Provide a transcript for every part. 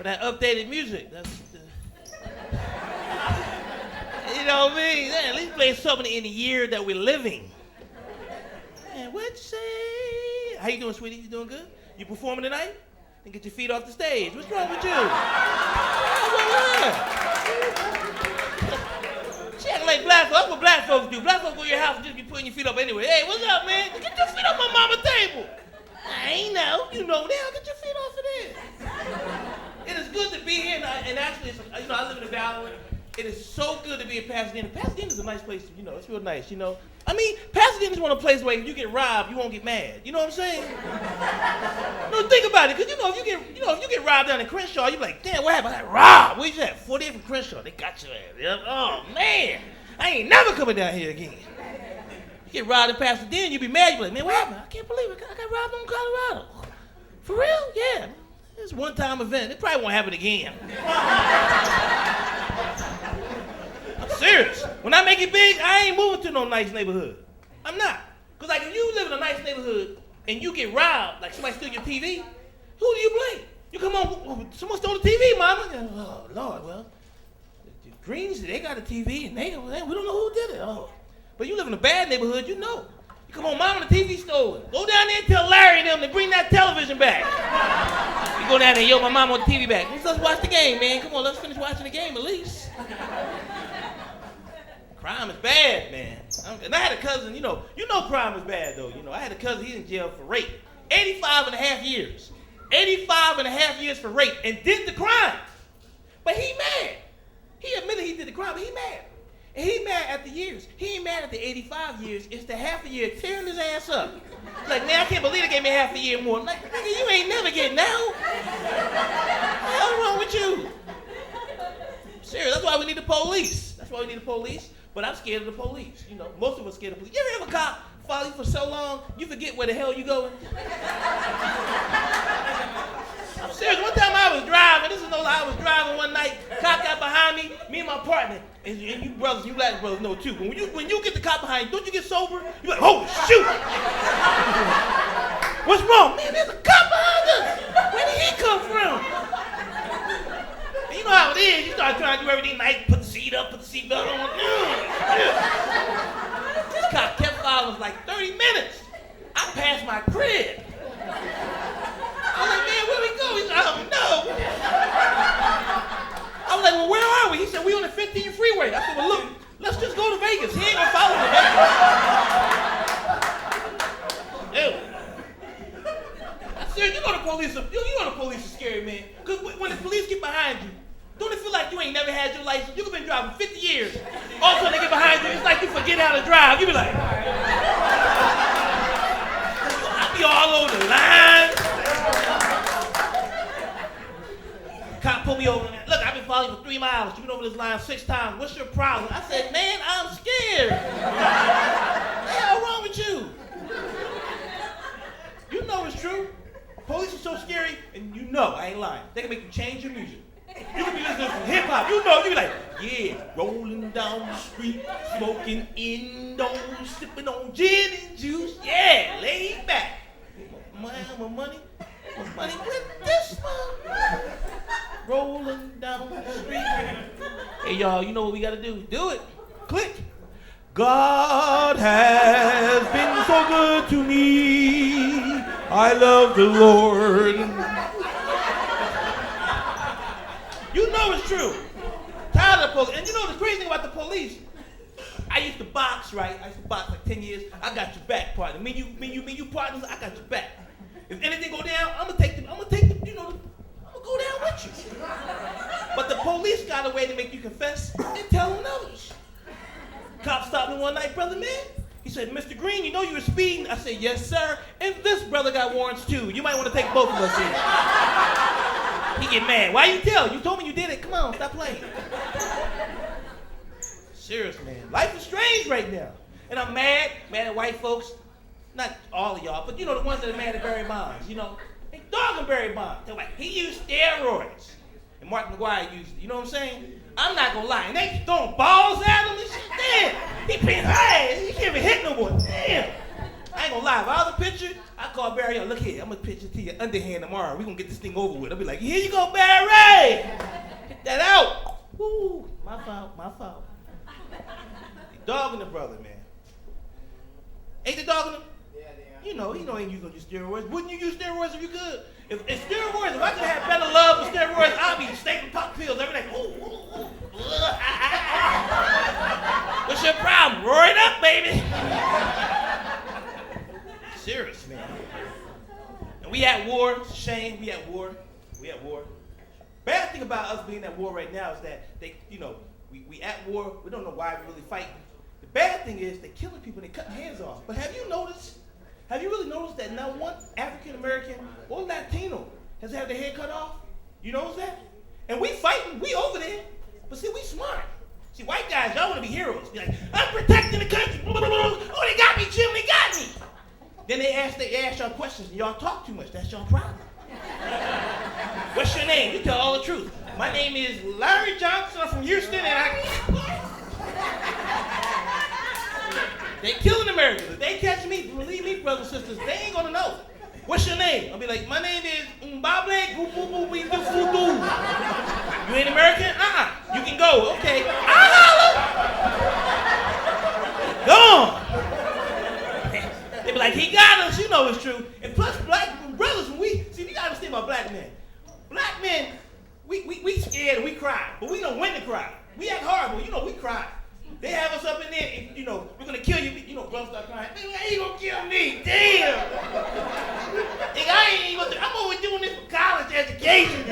for that updated music. You know what I mean? Man, at least play something in the year that we're living. Man, what'd you say? How you doing, sweetie? You doing good? You performing tonight? Then get your feet off the stage. What's wrong with you? She acting like black folks. That's what black folks do. Black folks go to your house and just be putting your feet up anyway. Hey, what's up, man? Get your feet off my mama's table. I ain't know. You know now. Get your feet off of there. It is good to be here, and actually, it's, I live in the Valley. It is so good to be in Pasadena. Pasadena is a nice place. It's real nice. I mean, Pasadena is one of the places where if you get robbed, you won't get mad. You know what I'm saying? No, think about it, because if you get robbed down in Crenshaw, you be like, damn, what happened? I got robbed. Where you at? 48 from Crenshaw. They got your ass. Oh man, I ain't never coming down here again. You get robbed in Pasadena, you be mad. You be like, man, what happened? I can't believe it. I got robbed in Colorado. For real? Yeah. It's a one-time event. It probably won't happen again. I'm serious. When I make it big, I ain't moving to no nice neighborhood. I'm not. Because like if you live in a nice neighborhood and you get robbed, like somebody steal your TV, who do you blame? You come on, someone stole the TV, mama. Oh, Lord, well, the Greenes, they got a TV and we don't know who did it. Oh. But you live in a bad neighborhood, you know. You come on, mama, the TV stolen. Go down there and tell Larry and them to bring that television back. You go down there, yo, my mama want the TV back. Let's watch the game, man. Come on, let's finish watching the game at least. Crime is bad, man. And I had a cousin, you know crime is bad, though. I had a cousin, he's in jail for rape. 85 and a half years. 85 and a half years for rape and did the crime. But he mad. He admitted he did the crime, but he mad. And he mad at the years. He ain't mad at the 85 years. It's the half a year tearing his ass up. Like, man, I can't believe they gave me half a year more. I'm like, nigga, you ain't never getting out. What the hell's wrong with you? Serious, that's why we need the police. But I'm scared of the police. Most of us scared of the police. You ever have a cop follow you for so long, you forget where the hell you going? I'm serious. One time I was driving. I was driving one night. Cop got behind me and my partner. And you brothers, you black brothers know too. When you get the cop behind you, don't you get sober? You like, oh shoot! What's wrong? Man, there's a cop behind us. Where did he come from? And you know how it is. You start trying to do everything nice. Put the seat up, put the seat belt on. This cop kept following us like 30 minutes. I passed my crib. I was like, man, where we go? He said, I don't know. I was like, well, where are we? He said, we on the 15 freeway. I said, well, look, let's just go to Vegas. He ain't gonna follow me to Vegas. Ew. I said, you know the police are scary, man. Because when the police get behind you, don't it feel like you ain't never had your license? You've been driving 50 years. All of a sudden they get behind you, it's like you forget how to drive. You be like, I be all over the line. Cop pulled me over. Look, I've been following you for 3 miles. You've been over this line 6 times. What's your problem? I said, man, I'm scared. What the hell wrong with you? You know it's true. Police are so scary, and I ain't lying. They can make you change your music. You can be listening to hip hop. You be like, yeah, rolling down the street, smoking Indo, sipping on gin and juice. Yeah, laid back. My money with this one. Rolling down the street. Hey, y'all, you know what we gotta do? Do it. Click. God has been so good to me. I love the Lord. You know it's true. Tired of the police. And you know the crazy thing about the police? I used to box, right? I used to box like 10 years. I got your back, partner. Me, you partners, I got your back. If anything go down, I'm gonna take them, I'm gonna go down with you. But the police got a way to make you confess and tell them others. Cop stopped me one night, brother man. He said, Mr. Greene, you know you were speeding? I said, yes, sir. And this brother got warrants too. You might want to take both of us in. He get mad. Why you tell? You told me you did it. Come on, stop playing. Serious, man. Life is strange right now. And I'm mad at white folks. Not all of y'all, but the ones that are mad at Barry Bonds, They dogging Barry Bonds. They're like, he used steroids. And Mark McGuire used it. You know what I'm saying? I'm not gonna lie. And they throwing balls at him and shit. Damn. He can't even hit no more. Damn. I ain't gonna lie. If I was a pitcher, I'd call call Barry, look here, I'm gonna pitch it to your underhand tomorrow. We're gonna get this thing over with. I'll be like, here you go, Barry! Hit that out. Woo, my fault. Dogging the brother, man. Ain't the dogging him? Yeah, they are. You know, ain't you gonna use steroids. Wouldn't you use steroids if you could? If steroids, if I could have better love for steroids, I'd be taking pop pills every day. Ooh. What's your problem? Roar it up, baby. Serious, man. And we at war. It's a shame. We at war. Bad thing about us being at war right now is that we at war. We don't know why we're really fighting. The bad thing is they're killing people. They're cutting hands off. But have you really noticed that not one African American or Latino has had their head cut off? You notice that? And we fighting. We over there. But see, we smart. See, white guys, y'all want to be heroes. Be like, I'm protecting the country. Oh, they got me, Jim. They got me. Then they ask y'all questions, and y'all talk too much. That's your problem. What's your name? You tell all the truth. My name is Larry Johnson. I'm from Houston, and they killing Americans. If they catch me, believe me, brothers and sisters, they ain't gonna know. What's your name? I'll be like, my name is Mbable Gufudu. You ain't American? You can go. Okay. Go on. They be like, he got us. You know it's true. And plus, black brothers, you gotta understand about black men. Black men, we scared and we cry, but we know when to cry. We act horrible. We cry. They have us up in there, and, we're gonna kill you. Brothers start crying. How you gonna kill me? Damn. I'm only doing this for college education.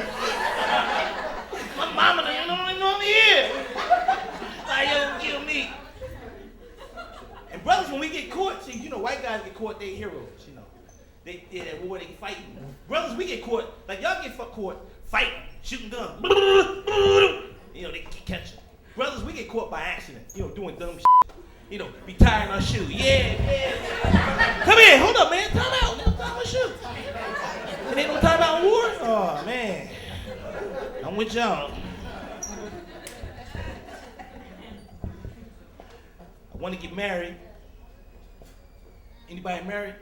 My mama don't know me here. How you gonna kill me? And brothers, when we get caught, see, white guys get caught, they heroes. They at war, they fighting. Brothers, we get caught, like y'all get caught fighting, shooting guns. They catch us. Brothers, we get caught by accident, doing dumb shit. Be tying our shoe. Yeah. Come here, hold up, man. Time out. Now tie my shoe. It ain't no time out in war? Oh, man. I'm with y'all. I want to get married. Anybody married?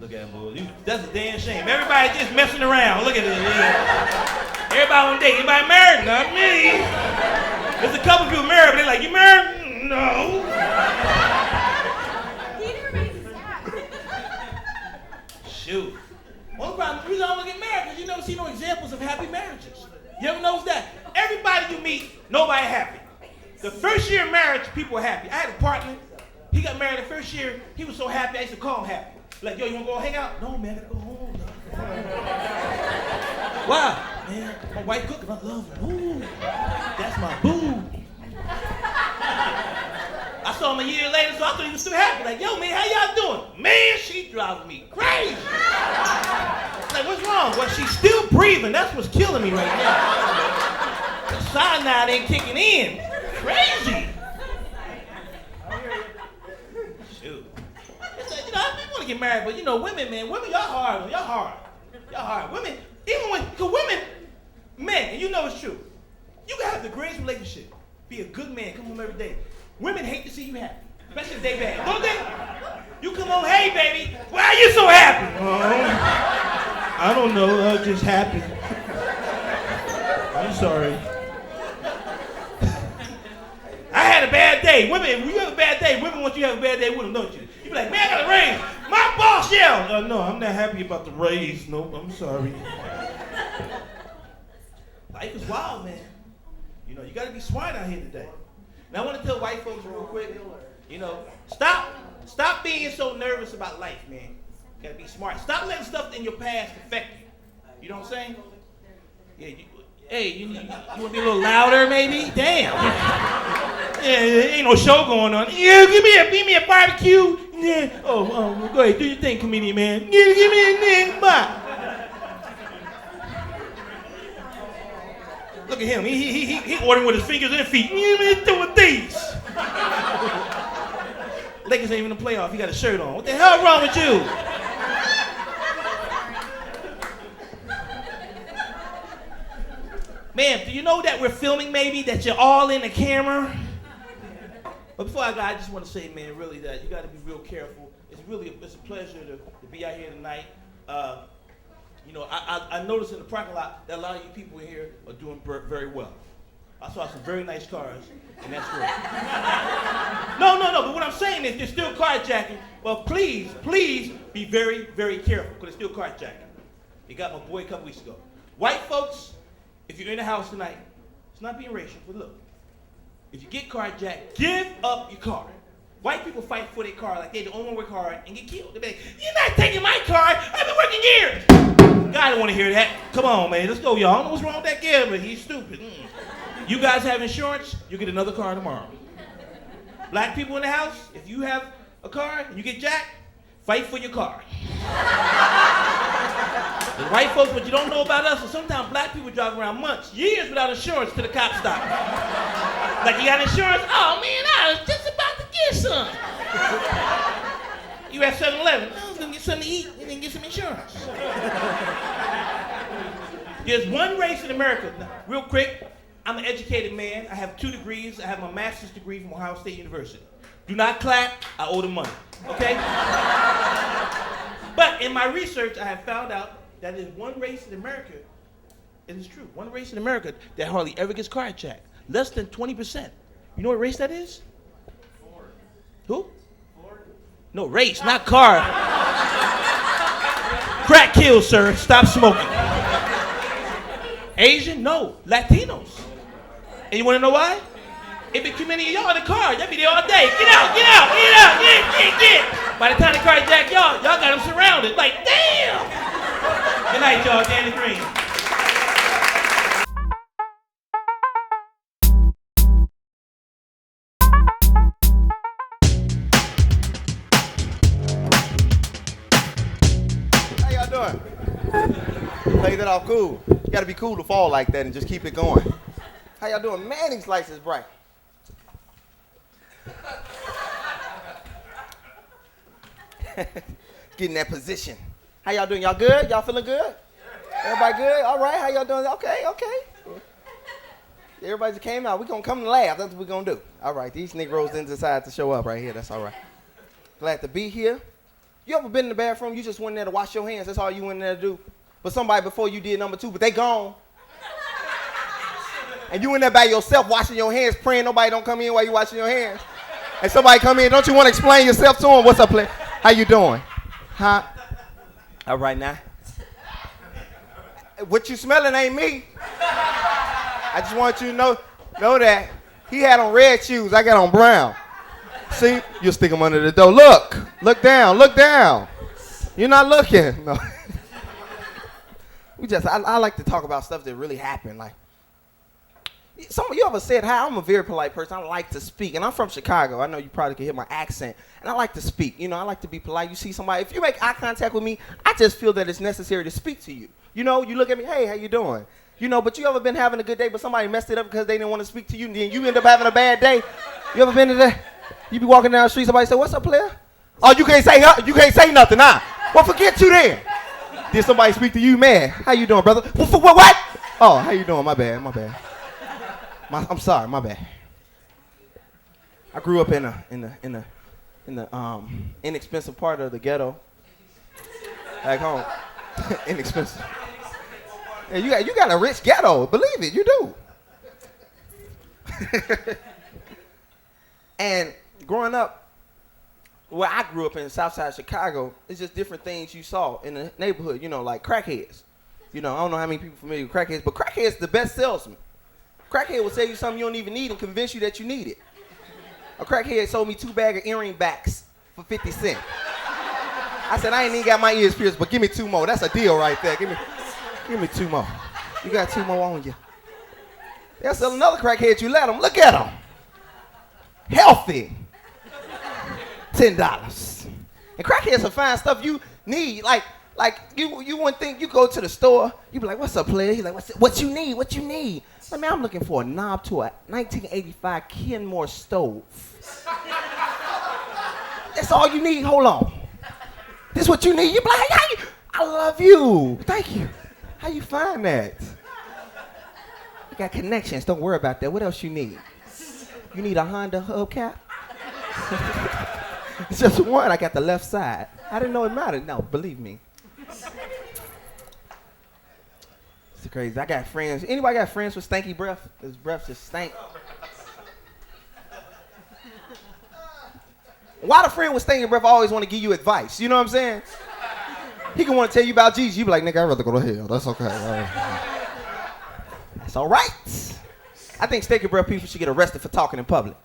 Look at him, boy. That's a damn shame. Everybody just messing around. Look at it. Yeah. Everybody on date. Anybody married? Not me. There's a couple people married, but they're like, you married? No. Shoot. One problem, the reason I don't want to get married because you never see no examples of happy marriages. You ever notice that? Everybody you meet, nobody happy. The first year of marriage, people were happy. I had a partner. He got married the first year. He was so happy, I used to call him happy. Like, yo, you want to go hang out? No, man, I gotta go home. Wow, man, my wife cooking, I love her. Ooh, that's my boo. I saw him a year later, so I thought he was still happy. Like, yo, man, how y'all doing? Man, she drives me crazy. Like, what's wrong? Well, she's still breathing. That's what's killing me right now. The cyanide ain't kicking in. Crazy. Shoot. I want to get married, but women, man, y'all hard. Y'all hard. Women, cause women, men, and it's true. You can have the greatest relationship, be a good man, come home every day. Women hate to see you happy, especially if they bad, don't they? You come home, hey baby, why are you so happy? I don't know, I'm just happy. I'm sorry. I had a bad day. Women, when you have a bad day, women want you to have a bad day with them, don't you? You be like, man, I got a raise. My boss yelled. No, I'm not happy about the raise. Nope, I'm sorry. Life is wild, man. You got to be smart out here today. Now, I want to tell white folks real quick, stop being so nervous about life, man. You got to be smart. Stop letting stuff in your past affect you. You know what I'm saying? Yeah, you want to be a little louder, maybe? Damn. Yeah, ain't no show going on. Yeah, give me a barbecue. Yeah. Oh, go ahead, do your thing, comedian man. Yeah, give me a thing, bye. Look at him. He ordering with his fingers and feet. Give me doing these. Lakers ain't even in the playoff. He got a shirt on. What the hell wrong with you? Man, do you know that we're filming maybe, that you're all in the camera? But before I go, I just want to say, man, really that you got to be real careful It's a pleasure to be out here tonight. I noticed in the parking lot that a lot of you people here are doing very well. I saw some very nice cars, and that's great. No, but what I'm saying is there's still carjacking, but please be very, very careful, because there's still carjacking. They got my boy a couple weeks ago. White folks, if you're in the house tonight, it's not being racial, but look, if you get carjacked, give up your car. White people fight for their car like they the only one work hard and get killed. They be like, you're not taking my car, I've been working years. God don't want to hear that. Come on, man, let's go, y'all. I don't know what's wrong with that kid, but he's stupid. You guys have insurance, you get another car tomorrow. Black people in the house, if you have a car and you get jacked, fight for your car. The white folks, what you don't know about us is sometimes black people drive around months, years without insurance till the cops stop. Like, you got insurance? Oh man, I was just about to get some. You at 7-Eleven, I was gonna get something to eat and then get some insurance. There's one race in America, now, real quick, I'm an educated man. I have 2 degrees. I have my master's degree from Ohio State University. Do not clap, I owe them money, okay? But in my research, I have found out that there's one race in America, it is true, one race in America that hardly ever gets carjacked. Less than 20%. You know what race that is? Ford. Who? Ford. No, race, not car. Crack kills, sir. Stop smoking. Asian? No. Latinos. And you want to know why? If it too many of y'all in the car, y'all be there all day. Get out. Get. By the time the car jack y'all got them surrounded. Like, damn. Good night, y'all. Danny Greene. How y'all doing? Play that off cool. You gotta be cool to fall like that and just keep it going. How y'all doing? Man, these lights is bright. Get in that position. How y'all doing? Y'all good? Y'all feeling good? Everybody good? All right. How y'all doing? Okay. Everybody just came out. We gonna come and laugh. That's what we gonna do. All right. These Negroes didn't decide to show up right here. That's all right. Glad to be here. You ever been in the bathroom? You just went in there to wash your hands. That's all you went in there to do. But somebody before you did number 2, but they gone. And you in there by yourself washing your hands, praying nobody don't come in while you washing your hands. And somebody come in, don't you want to explain yourself to them? What's up, play? How you doing? Huh? All right now. What you smelling ain't me. I just want you to know that he had on red shoes, I got on brown. See, you stick them under the door. Look down. You're not looking. No. I like to talk about stuff that really happened. Like, some of you ever said, hi, I'm a very polite person. I like to speak. And I'm from Chicago. I know you probably can hear my accent. And I like to speak. You know, I like to be polite. You see somebody, if you make eye contact with me, I just feel that it's necessary to speak to you. You know, you look at me, hey, how you doing? You know, but you ever been having a good day, but somebody messed it up because they didn't want to speak to you, and then you end up having a bad day? You ever been to that? You be walking down the street, somebody say, what's up, player? Oh, you can't say nothing, huh? Well, forget you then. Did somebody speak to you, man? How you doing, brother? What? Oh, how you doing? My bad. I'm sorry, my bad. I grew up in the inexpensive part of the ghetto. Back home. Inexpensive. Yeah, you got a rich ghetto. Believe it, you do. And growing up, where I grew up in Southside Chicago, it's just different things you saw in the neighborhood, you know, like crackheads. You know, I don't know how many people familiar with crackheads, but crackhead's the best salesman. Crackhead will sell you something you don't even need and convince you that you need it. A crackhead sold me 2 bags of earring backs for 50 cents. I said, I ain't even got my ears pierced, but give me 2 more. That's a deal right there. Give me 2 more. You got 2 more on you. They'll sell another crackhead, you let them. Look at them. Healthy. $10. And crackheads are fine stuff you need. Like you wouldn't think you go to the store, you be like, what's up, player? He's like, what you need? I mean, I'm looking for a knob to a 1985 Kenmore stove. That's all you need. Hold on. This what you need? You be like, I love you. Thank you. How you find that? I got connections. Don't worry about that. What else you need? You need a Honda hubcap? It's just one. I got the left side. I didn't know it mattered. No, believe me. It's crazy. I got friends. Anybody got friends with stanky breath? His breath just stank. Why the friend with stanky breath always want to give you advice? You know what I'm saying? He can want to tell you about Jesus. You be like, nigga, I'd rather go to hell. That's okay. That's all right. I think stanky breath people should get arrested for talking in public.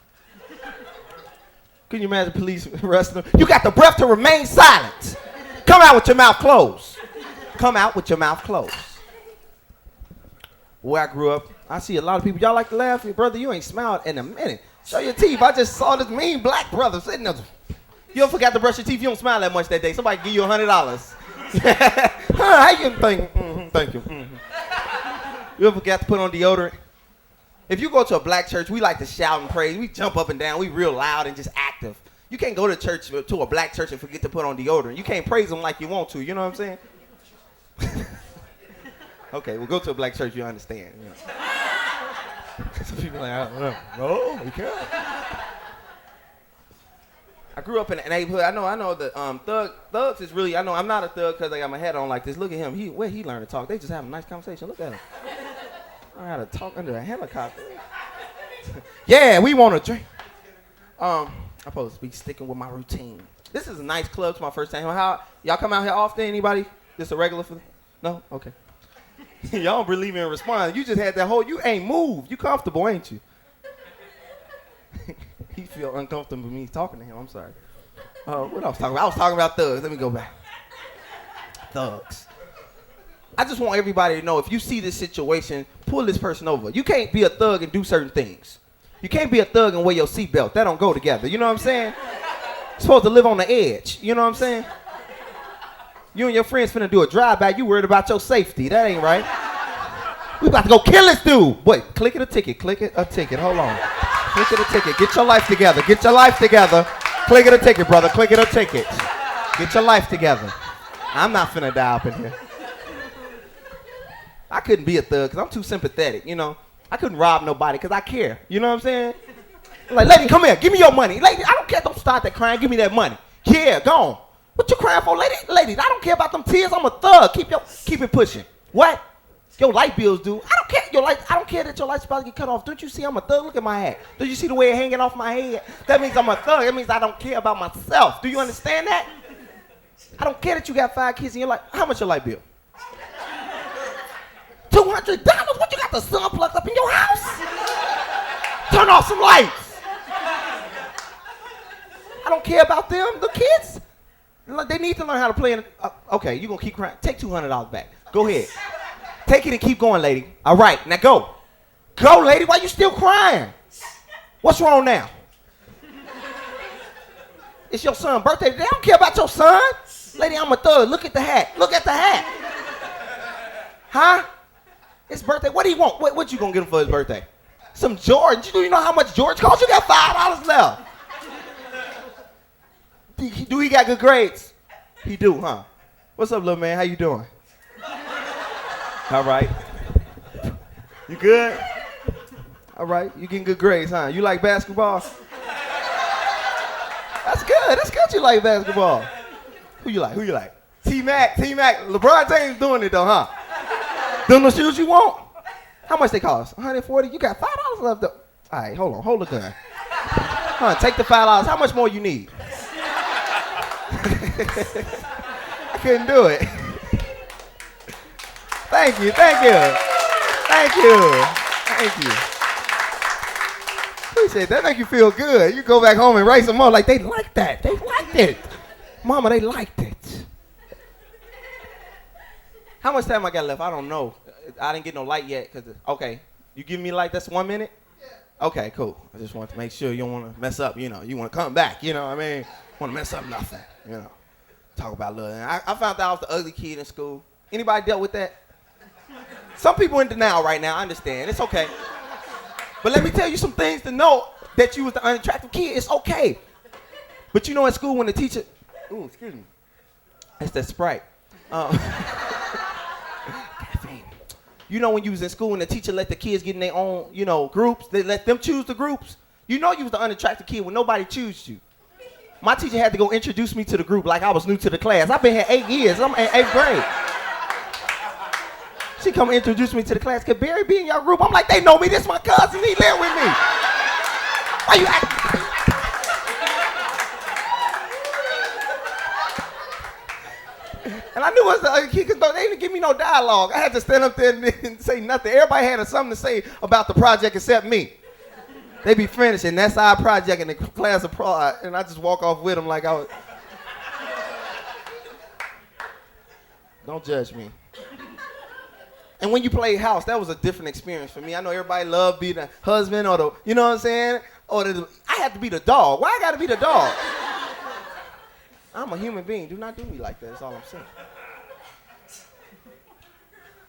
Can you imagine police arresting them? You got the breath to remain silent. Come out with your mouth closed. Come out with your mouth closed. Where I grew up, I see a lot of people. Y'all like to laugh? Brother, you ain't smiled in a minute. Show your teeth. I just saw this mean black brother sitting there. You ever forgot to brush your teeth? You don't smile that much that day. Somebody give you $100. How you think? Thank you. You ever forgot to put on deodorant? If you go to a black church, we like to shout and praise. We jump up and down. We real loud and just active. You can't go to church, to a black church, and forget to put on deodorant. You can't praise them like you want to. You know what I'm saying? Okay, we'll go to a black church. You understand. You know. Some people are like, I don't know. No, you can't. I grew up in a neighborhood. I know the thugs is really. I know I'm not a thug because I got my hat on like this. Look at him. Where he learned to talk? They just have a nice conversation. Look at him. I had to talk under a helicopter. Yeah, we want to drink. I'm supposed to be sticking with my routine. This is a nice club. It's my first time. How y'all come out here often? Anybody? This a regular for? No? Okay. Y'all don't believe in responding. You just had that whole. You ain't moved. You comfortable, ain't you? He feel uncomfortable with me talking to him. I'm sorry. What I was talking about? I was talking about thugs. Let me go back. Thugs. I just want everybody to know, if you see this situation, pull this person over. You can't be a thug and do certain things. You can't be a thug and wear your seatbelt. That don't go together. You know what I'm saying? You're supposed to live on the edge. You know what I'm saying? You and your friends finna do a drive-by. You worried about your safety. That ain't right. We about to go kill this dude. Wait, click it a ticket. Click it a ticket. Hold on. Click it a ticket. Get your life together. Get your life together. Click it a ticket, brother. Click it a ticket. Get your life together. I'm not finna die up in here. I couldn't be a thug because I'm too sympathetic, you know. I couldn't rob nobody because I care. You know what I'm saying? I'm like, lady, come here. Give me your money. Lady, I don't care. Don't start that crying. Give me that money. Yeah, go on. What you crying for, lady? Lady, I don't care about them tears. I'm a thug. Keep it pushing. What? Your light bills do. I don't care. I don't care that your light's about to get cut off. Don't you see I'm a thug? Look at my hat. Don't you see the way it's hanging off my head? That means I'm a thug. That means I don't care about myself. Do you understand that? I don't care that you got 5 kids in your life. How much your light bill? $200? What, you got the sun plugged up in your house? Turn off some lights. I don't care about them. The kids, they need to learn how to play. Okay, you're going to keep crying. Take $200 back. Go ahead. Take it and keep going, lady. All right, now go. Go, lady. Why you still crying? What's wrong now? It's your son's birthday. They don't care about your son. Lady, I'm a thug. Look at the hat. Look at the hat. Huh? It's birthday. What do you want? What you gonna get him for his birthday? Some George. Do you know how much George costs? You got $5 left. Do he got good grades? He do, huh? What's up, little man? How you doing? All right. You good? All right. You getting good grades, huh? You like basketball? That's good. That's good you like basketball. Who you like? T-Mac. LeBron James doing it though, huh? Them the shoes you want? How much they cost? 140? You got $5 left though. All right, hold on. Hold the gun. Huh, take the $5. How much more you need? I couldn't do it. Thank you. Appreciate that. Make you feel good. You go back home and write some more. Like, they liked that. They liked it. Mama, they liked it. How much time I got left? I don't know. I didn't get no light yet. Okay. You give me light? That's 1 minute? Yeah. Okay, cool. I just want to make sure you don't want to mess up, you know. You want to come back, you know what I mean? Want to mess up nothing, you know. Talk about love. I found out I was the ugly kid in school. Anybody dealt with that? Some people in denial right now. I understand. It's okay. But let me tell you some things to know that you was the unattractive kid. It's okay. But you know, at school when the teacher, ooh, excuse me, that's that Sprite. You know, when you was in school and the teacher let the kids get in their own, you know, groups, they let them choose the groups. You know you was the unattractive kid when nobody chose you. My teacher had to go introduce me to the group like I was new to the class. I've been here 8 years. I'm in 8th grade. She come introduce me to the class. Could Barry be in your group? I'm like, they know me. This my cousin. He live with me. Why you acting? And I knew it was the other kid because they didn't give me no dialogue. I had to stand up there and say nothing. Everybody had something to say about the project except me. They be finishing. That's our project in the class of pride. And I just walk off with them like I was. Don't judge me. And when you play house, that was a different experience for me. I know everybody loved being the husband or the, you know what I'm saying? Or I had to be the dog. Why I got to be the dog? I'm a human being. Do not do me like that. That's all I'm saying.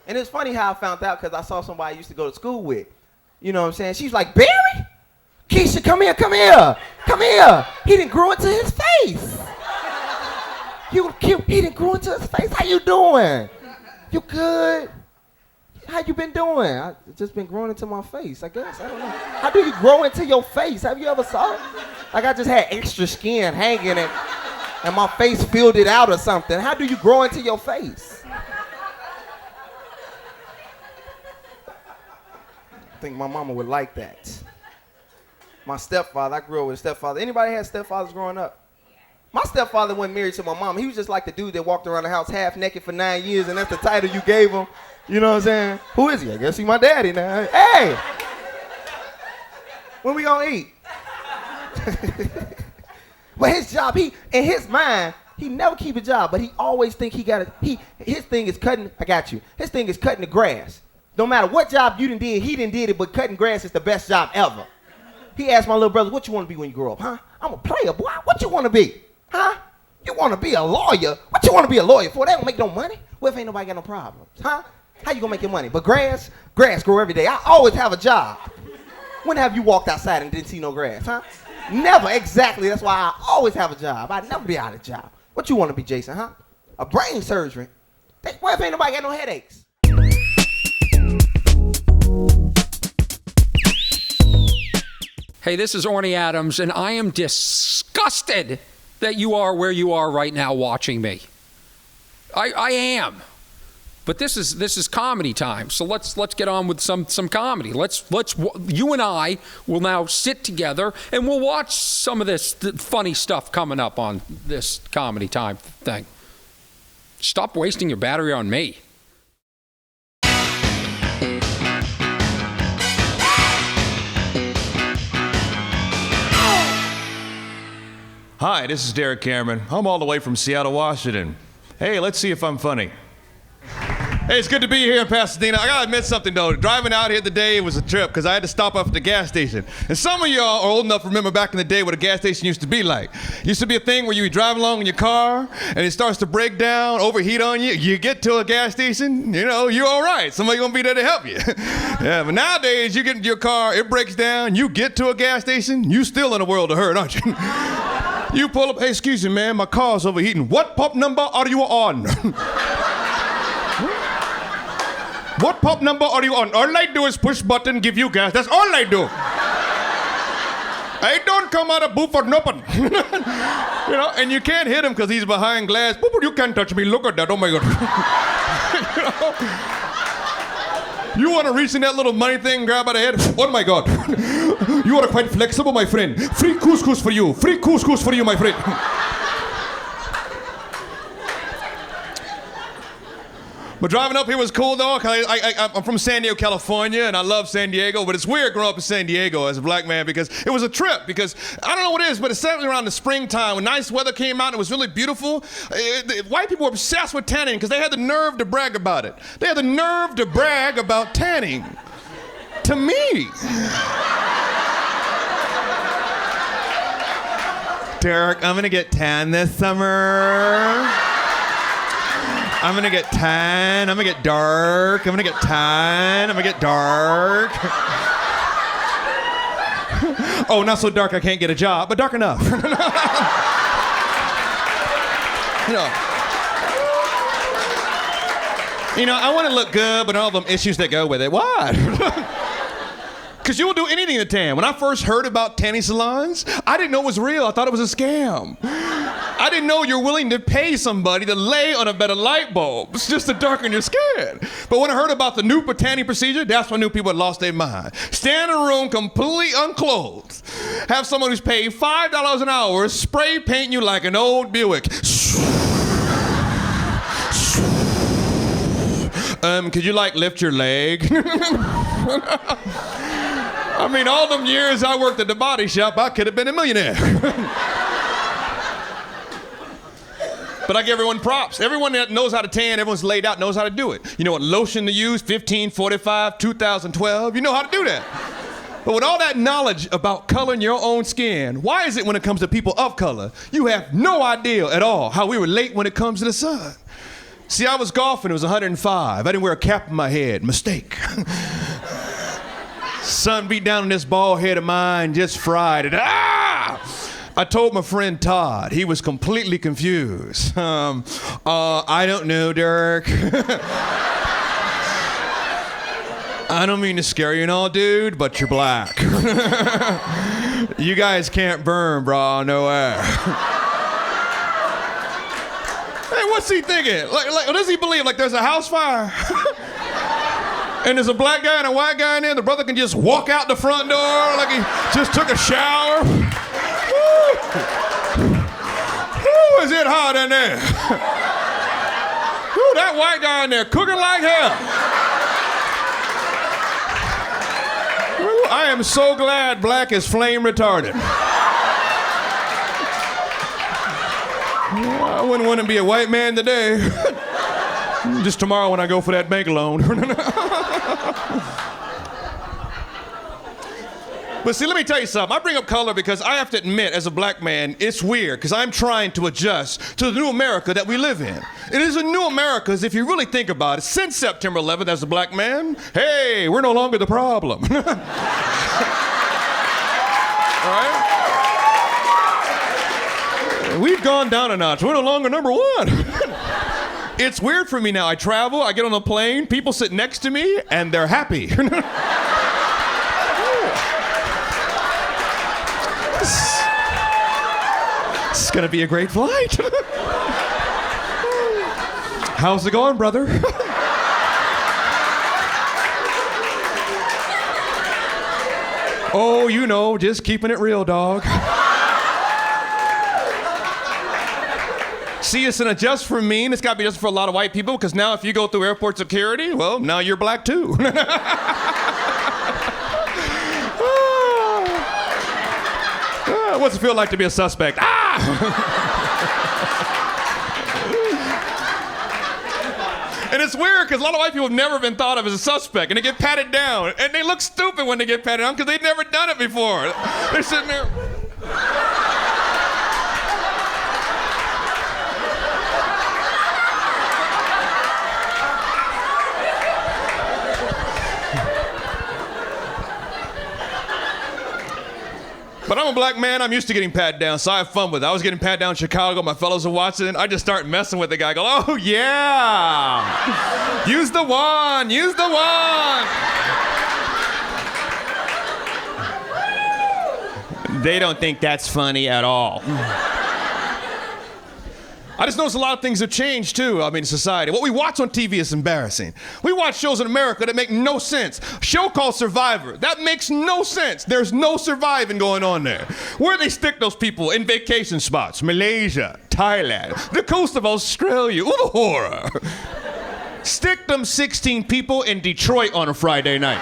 And it's funny how I found out because I saw somebody I used to go to school with. You know what I'm saying? She's like, Barry? Keisha, come here, come here. Come here. He didn't grow into his face. He didn't grow into his face. How you doing? You good? How you been doing? I just been growing into my face, I guess. I don't know. How do you grow into your face? Have you ever saw it? Like I just had extra skin hanging and my face filled it out or something. How do you grow into your face? I think my mama would like that. My stepfather, I grew up with a stepfather. Anybody had stepfathers growing up? My stepfather wasn't married to my mom. He was just like the dude that walked around the house half naked for 9 years, and that's the title you gave him. You know what I'm saying? Who is he? I guess he's my daddy now. Hey! When we gonna eat? But his job, in his mind, he never keep a job, but he always think he got his thing is cutting, I got you. His thing is cutting the grass. No matter what job you done did, he done did it, but cutting grass is the best job ever. He asked my little brother, what you want to be when you grow up, huh? I'm a player, boy. What you want to be? Huh? You want to be a lawyer? What you want to be a lawyer for? They don't make no money. What if ain't nobody got no problems? Huh? How you gonna make your money? But grass grow every day. I always have a job. When have you walked outside and didn't see no grass, huh? Never, exactly. That's why I always have a job. I never be out of a job. What you want to be, Jason, huh? A brain surgeon. What if ain't nobody got no headaches? Hey, this is Orny Adams, and I am disgusted that you are where you are right now watching me. I am. But this is comedy time, so let's get on with some comedy. You and I will now sit together and we'll watch some of this funny stuff coming up on this comedy time thing. Stop wasting your battery on me. Hi, this is Derrick Cameron. I'm all the way from Seattle, Washington. Hey, let's see if I'm funny. Hey, it's good to be here in Pasadena. I gotta admit something though. Driving out here today was a trip because I had to stop off at the gas station. And some of y'all are old enough to remember back in the day what a gas station used to be like. It used to be a thing where you would drive along in your car and it starts to break down, overheat on you. You get to a gas station, you know, you're all right. Somebody gonna be there to help you. Yeah, but nowadays you get into your car, it breaks down, you get to a gas station, you still in a world of hurt, aren't you? You pull up, hey, excuse me, man, my car's overheating. What pump number are you on? What pump number are you on? All I do is push button, give you gas. That's all I do. I don't come out of booth for nothing. You know, and you can't hit him because he's behind glass. You can't touch me. Look at that. Oh my God. You want to reach in that little money thing, grab by the head? Oh my God. You are quite flexible, my friend. Free couscous for you. Free couscous for you, my friend. But driving up here was cool though, because I'm from San Diego, California, and I love San Diego, but it's weird growing up in San Diego as a black man because it was a trip, because I don't know what it is, but it's certainly around the springtime when nice weather came out and it was really beautiful. White people were obsessed with tanning because they had the nerve to brag about it. They had the nerve to brag about tanning. To me. Derrick, I'm gonna get tan this summer. I'm gonna get tan, I'm gonna get dark, I'm gonna get tan, I'm gonna get dark. Oh, not so dark I can't get a job, but dark enough. You know, I wanna look good, but all them issues that go with it. What? Because you'll do anything to tan. When I first heard about tanning salons, I didn't know it was real. I thought it was a scam. I didn't know you're willing to pay somebody to lay on a bed of light bulbs just to darken your skin. But when I heard about the new tanning procedure, that's when I knew people had lost their mind. Stand in a room completely unclothed. Have someone who's paid $5 an hour spray paint you like an old Buick. Could you like lift your leg? I mean, all them years I worked at the body shop, I could have been a millionaire. But I give everyone props. Everyone that knows how to tan, everyone's laid out, knows how to do it. You know what lotion to use, 1545, 2012, you know how to do that. But with all that knowledge about coloring your own skin, why is it when it comes to people of color, you have no idea at all how we relate when it comes to the sun? See, I was golfing, it was 105. I didn't wear a cap on my head, mistake. Sun beat down on this bald head of mine, just fried it. Ah! I told my friend Todd. He was completely confused. I don't know, Derrick. I don't mean to scare you and all, dude, but you're black. You guys can't burn, bro, no way. Hey, what's he thinking? Like, what does he believe? Like there's a house fire? And there's a black guy and a white guy in there. The brother can just walk out the front door like he just took a shower. Woo, is it hot in there? Woo, that white guy in there cooking like hell. Woo, I am so glad black is flame retarded. I wouldn't want to be a white man today. Just tomorrow when I go for that bank loan. But see, let me tell you something. I bring up color because I have to admit, as a black man, it's weird because I'm trying to adjust to the new America that we live in. It is a new America, if you really think about it, since September 11th as a black man, hey, we're no longer the problem. All right? We've gone down a notch. We're no longer number one. It's weird for me now. I travel, I get on a plane, people sit next to me, and they're happy. It's gonna be a great flight. How's it going, brother? Oh, you know, just keeping it real, dog. See, it's an adjust for me, and it's got to be just for a lot of white people, because now if you go through airport security, well, now you're black too. What's it feel like to be a suspect? Ah! And it's weird, because a lot of white people have never been thought of as a suspect, and they get patted down, and they look stupid when they get patted down, because they've never done it before. They're sitting there. But I'm a black man, I'm used to getting patted down, so I have fun with it. I was getting patted down in Chicago, my fellows are watching it. I just start messing with the guy. I go, oh yeah! Use the one, use the one! They don't think that's funny at all. I just noticed a lot of things have changed too, in society. What we watch on TV is embarrassing. We watch shows in America that make no sense. A show called Survivor, that makes no sense. There's no surviving going on there. Where they stick those people in vacation spots? Malaysia, Thailand, the coast of Australia. Ooh, the horror. Stick them 16 people in Detroit on a Friday night.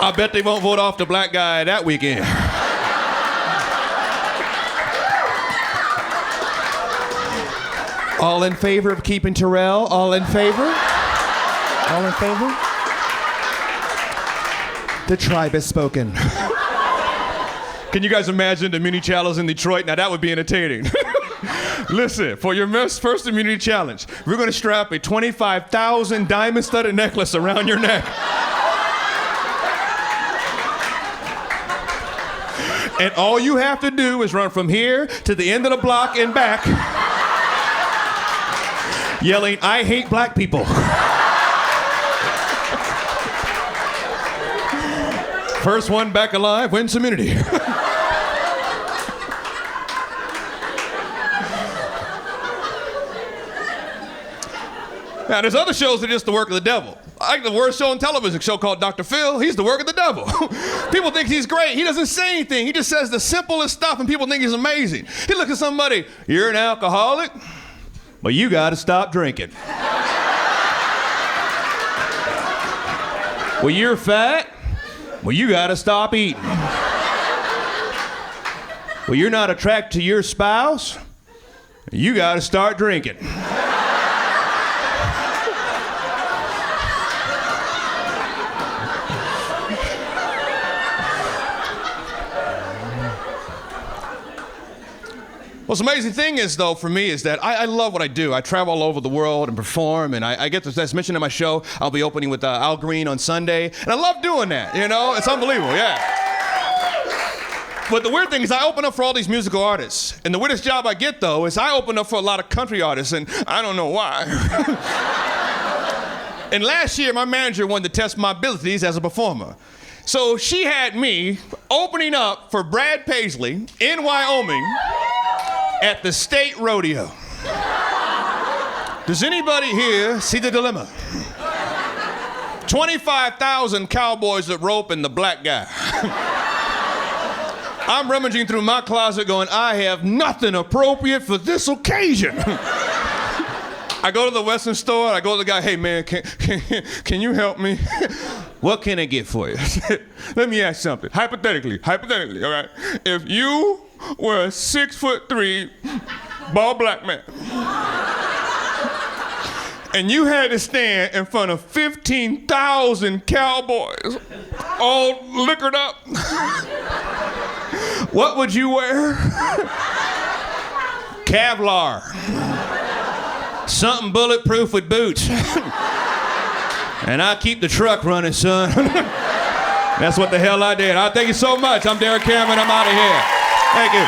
I bet they won't vote off the black guy that weekend. All in favor of keeping Terrell? All in favor? All in favor? The tribe has spoken. Can you guys imagine the mini challenge in Detroit? Now that would be entertaining. Listen, for your first immunity challenge, we're gonna strap a 25,000 diamond studded necklace around your neck. And all you have to do is run from here to the end of the block and back, yelling, I hate black people. First one back alive wins immunity. Now, there's other shows that are just the work of the devil. I like the worst show on television, a show called Dr. Phil. He's the work of the devil. People think he's great. He doesn't say anything. He just says the simplest stuff, and people think he's amazing. He looks at somebody, you're an alcoholic, but you got to stop drinking. Well, you're fat, well, you got to stop eating. Well, you're not attracted to your spouse, you got to start drinking. What's the amazing thing is, though, for me, is that I love what I do. I travel all over the world and perform, and I get this, as mentioned in my show, I'll be opening with Al Greene on Sunday, and I love doing that, you know? It's unbelievable, yeah. But the weird thing is I open up for all these musical artists, and the weirdest job I get, though, is I open up for a lot of country artists, and I don't know why. And last year, my manager wanted to test my abilities as a performer. So she had me opening up for Brad Paisley in Wyoming at the state rodeo. Does anybody here see the dilemma? 25,000 cowboys at rope and the black guy. I'm rummaging through my closet going, I have nothing appropriate for this occasion. I go to the Western store, I go to the guy, hey man, can you help me? What can I get for you? Let me ask something. Hypothetically, all right? If you were a 6'3" bald black man, and you had to stand in front of 15,000 cowboys, all liquored up, what would you wear? Kevlar. Something bulletproof with boots. And I keep the truck running, son. That's what the hell I did. I thank you so much. I'm Derrick Cameron. I'm out of here. Thank you.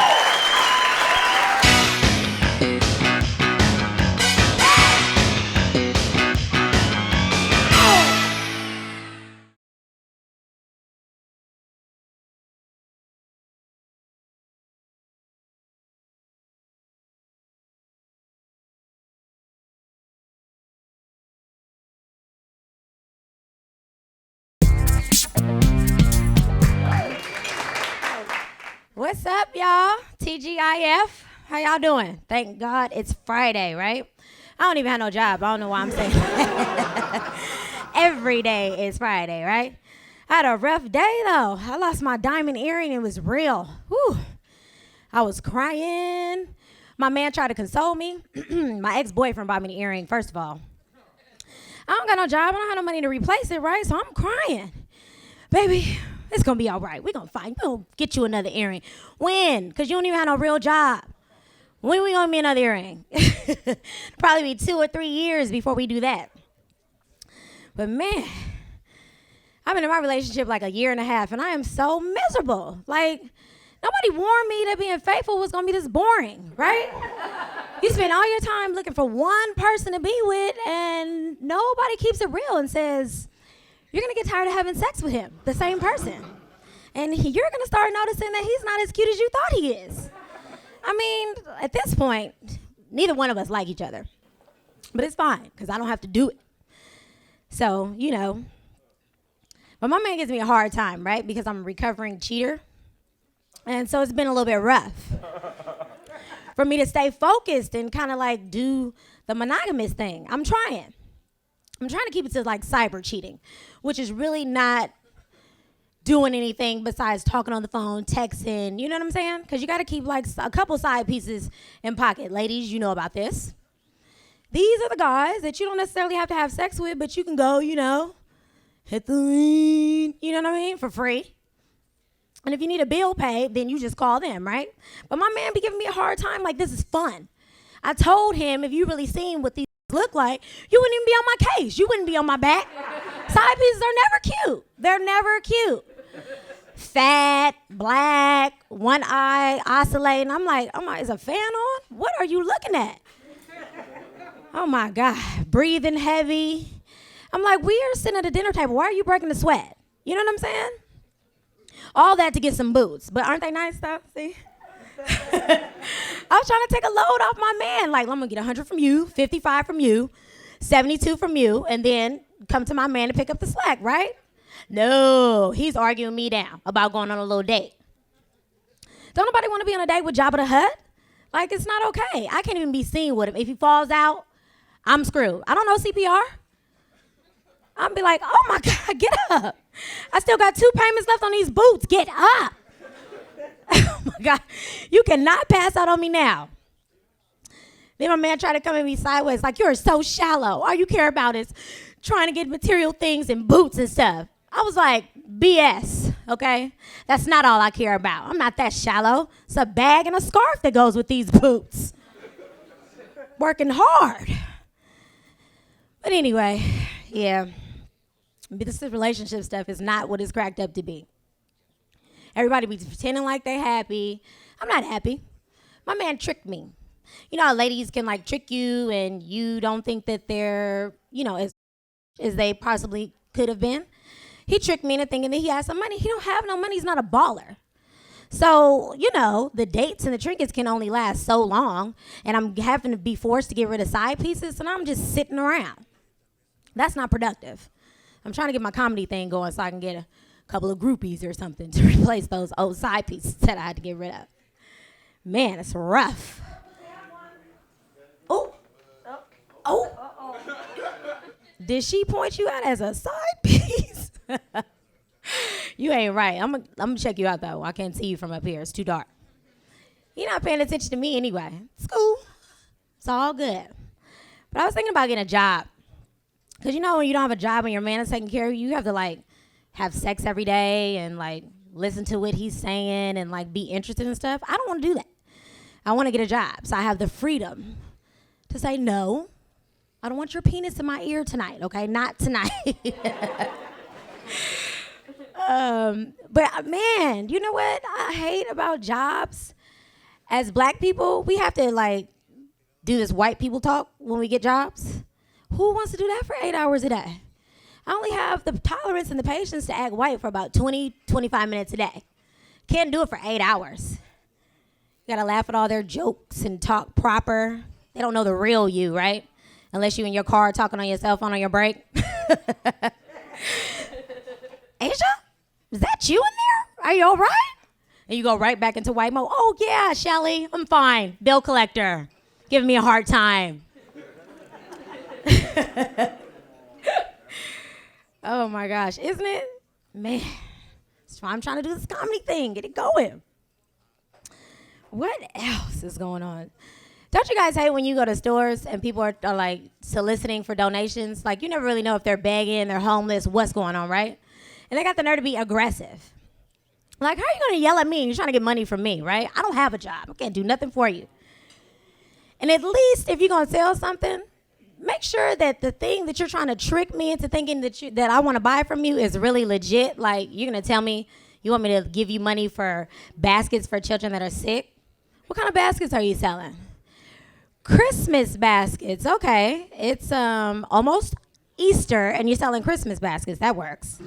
What's up, y'all? TGIF. How y'all doing? Thank God it's Friday, right? I don't even have no job. I don't know why I'm saying that. Every day is Friday, right? I had a rough day, though. I lost my diamond earring. It was real. Whew. I was crying. My man tried to console me. My ex-boyfriend bought me the earring, first of all. I don't got no job. I don't have no money to replace it, right? So I'm crying. Baby, it's going to be all right. We're going to get you another earring. When? Because you don't even have no real job. When we going to get me another earring? Probably be 2 or 3 years before we do that. But man, I've been in my relationship like a year and a half, and I am so miserable. Like, nobody warned me that being faithful was going to be this boring, right? You spend all your time looking for one person to be with, and nobody keeps it real and says, you're going to get tired of having sex with him, the same person. And you're going to start noticing that he's not as cute as you thought he is. I mean, at this point, neither one of us like each other. But it's fine, because I don't have to do it. So, you know. But my man gives me a hard time, right? Because I'm a recovering cheater. And so it's been a little bit rough for me to stay focused and kind of like do the monogamous thing. I'm trying to keep it to like cyber cheating, which is really not doing anything besides talking on the phone, texting, you know what I'm saying? Because you got to keep like a couple side pieces in pocket. Ladies, you know about this. These are the guys that you don't necessarily have to have sex with, but you can go, you know, hit the lean, you know what I mean, for free. And if you need a bill paid, then you just call them, right? But my man be giving me a hard time like this is fun. I told him if you really seen what these look like, you wouldn't even be on my case. You wouldn't be on my back. Side pieces are never cute. They're never cute. Fat, black, one eye, oscillating. I'm like, is a fan on? What are you looking at? Oh my God, breathing heavy. I'm like, we are sitting at a dinner table. Why are you breaking the sweat? You know what I'm saying? All that to get some boots. But aren't they nice though? See? I was trying to take a load off my man. Like, I'm gonna get 100 from you, 55 from you, 72 from you, and then come to my man to pick up the slack, right? No, he's arguing me down about going on a little date. Don't nobody want to be on a date with Jabba the Hutt? Like, it's not okay. I can't even be seen with him. If he falls out, I'm screwed. I don't know CPR. I'm be like, oh my God, get up. I still got 2 payments left on these boots. Get up. Oh my God, you cannot pass out on me now. Then my man tried to come at me sideways, like, you're so shallow. All you care about is trying to get material things and boots and stuff. I was like, BS, okay? That's not all I care about. I'm not that shallow. It's a bag and a scarf that goes with these boots. Working hard. But anyway, yeah. This relationship stuff is not what it's cracked up to be. Everybody be pretending like they happy. I'm not happy. My man tricked me. You know how ladies can like trick you and you don't think that they're, you know, as they possibly could have been. He tricked me into thinking that he had some money. He don't have no money. He's not a baller. So, you know, the dates and the trinkets can only last so long, and I'm having to be forced to get rid of side pieces, and I'm just sitting around. That's not productive. I'm trying to get my comedy thing going so I can get a couple of groupies or something to replace those old side pieces that I had to get rid of. Man, it's rough. Oh. Oh. Did she point you out as a side piece? You ain't right. I'm gonna check you out, though. I can't see you from up here. It's too dark. You're not paying attention to me anyway. It's cool. It's all good. But I was thinking about getting a job. Because, you know, when you don't have a job and your man is taking care of you, you have to, like, have sex every day and, like, listen to what he's saying and, like, be interested in stuff. I don't want to do that. I want to get a job. So I have the freedom to say, no, I don't want your penis in my ear tonight, okay? Not tonight. But, man, you know what I hate about jobs? As black people, we have to, like, do this white people talk when we get jobs. Who wants to do that for 8 hours a day? I only have the tolerance and the patience to act white for about 20, 25 minutes a day. Can't do it for 8 hours. You gotta laugh at all their jokes and talk proper. They don't know the real you, right? Unless you in your car talking on your cell phone on your break. Asia, is that you in there? Are you all right? And you go right back into white mode. Oh yeah, Shelly, I'm fine. Bill collector, giving me a hard time. Oh my gosh, isn't it? Man, that's why I'm trying to do this comedy thing, get it going. What else is going on? Don't you guys hate when you go to stores and people are like soliciting for donations? Like, you never really know if they're begging, they're homeless, what's going on, right? And they got the nerve to be aggressive. Like, how are you gonna yell at me and you're trying to get money from me, right? I don't have a job, I can't do nothing for you. And at least if you're gonna sell something, make sure that the thing that you're trying to trick me into thinking that I want to buy from you is really legit. Like, you're going to tell me you want me to give you money for baskets for children that are sick? What kind of baskets are you selling? Christmas baskets. Okay. It's almost Easter, and you're selling Christmas baskets. That works.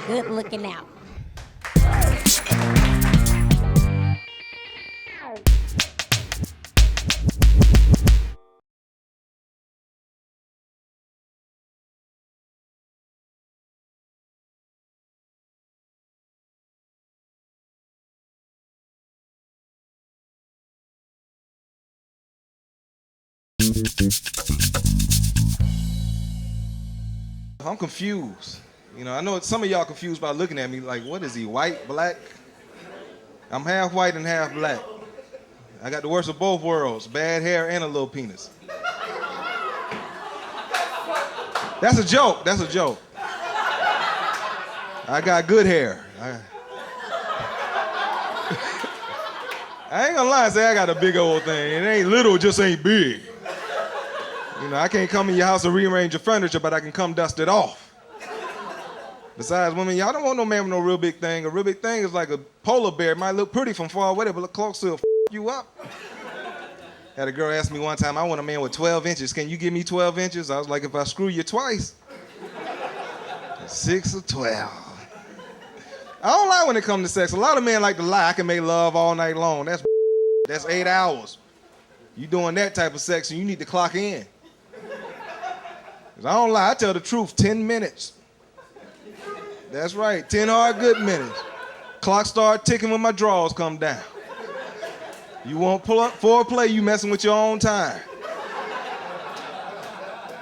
Good looking out. I'm confused. You know, I know some of y'all confused by looking at me like, what is he, white, black? I'm half white and half black. I got the worst of both worlds, bad hair and a little penis. That's a joke, that's a joke. I got good hair. I ain't gonna lie and say I got a big old thing. It ain't little, it just ain't big. You know, I can't come in your house and rearrange your furniture, but I can come dust it off. Besides, women, y'all don't want no man with no real big thing. A real big thing is like a polar bear. It might look pretty from far away, but look close, it'll f you up. Had a girl ask me one time, I want a man with 12 inches. Can you give me 12 inches? I was like, if I screw you twice. 6 or 12. I don't lie when it comes to sex. A lot of men like to lie. I can make love all night long. That's 8 hours. You doing that type of sex and you need to clock in. 'Cause I don't lie, I tell the truth, 10 minutes. That's right, 10 hard good minutes. Clock start ticking when my drawers come down. You want foreplay, you messing with your own time.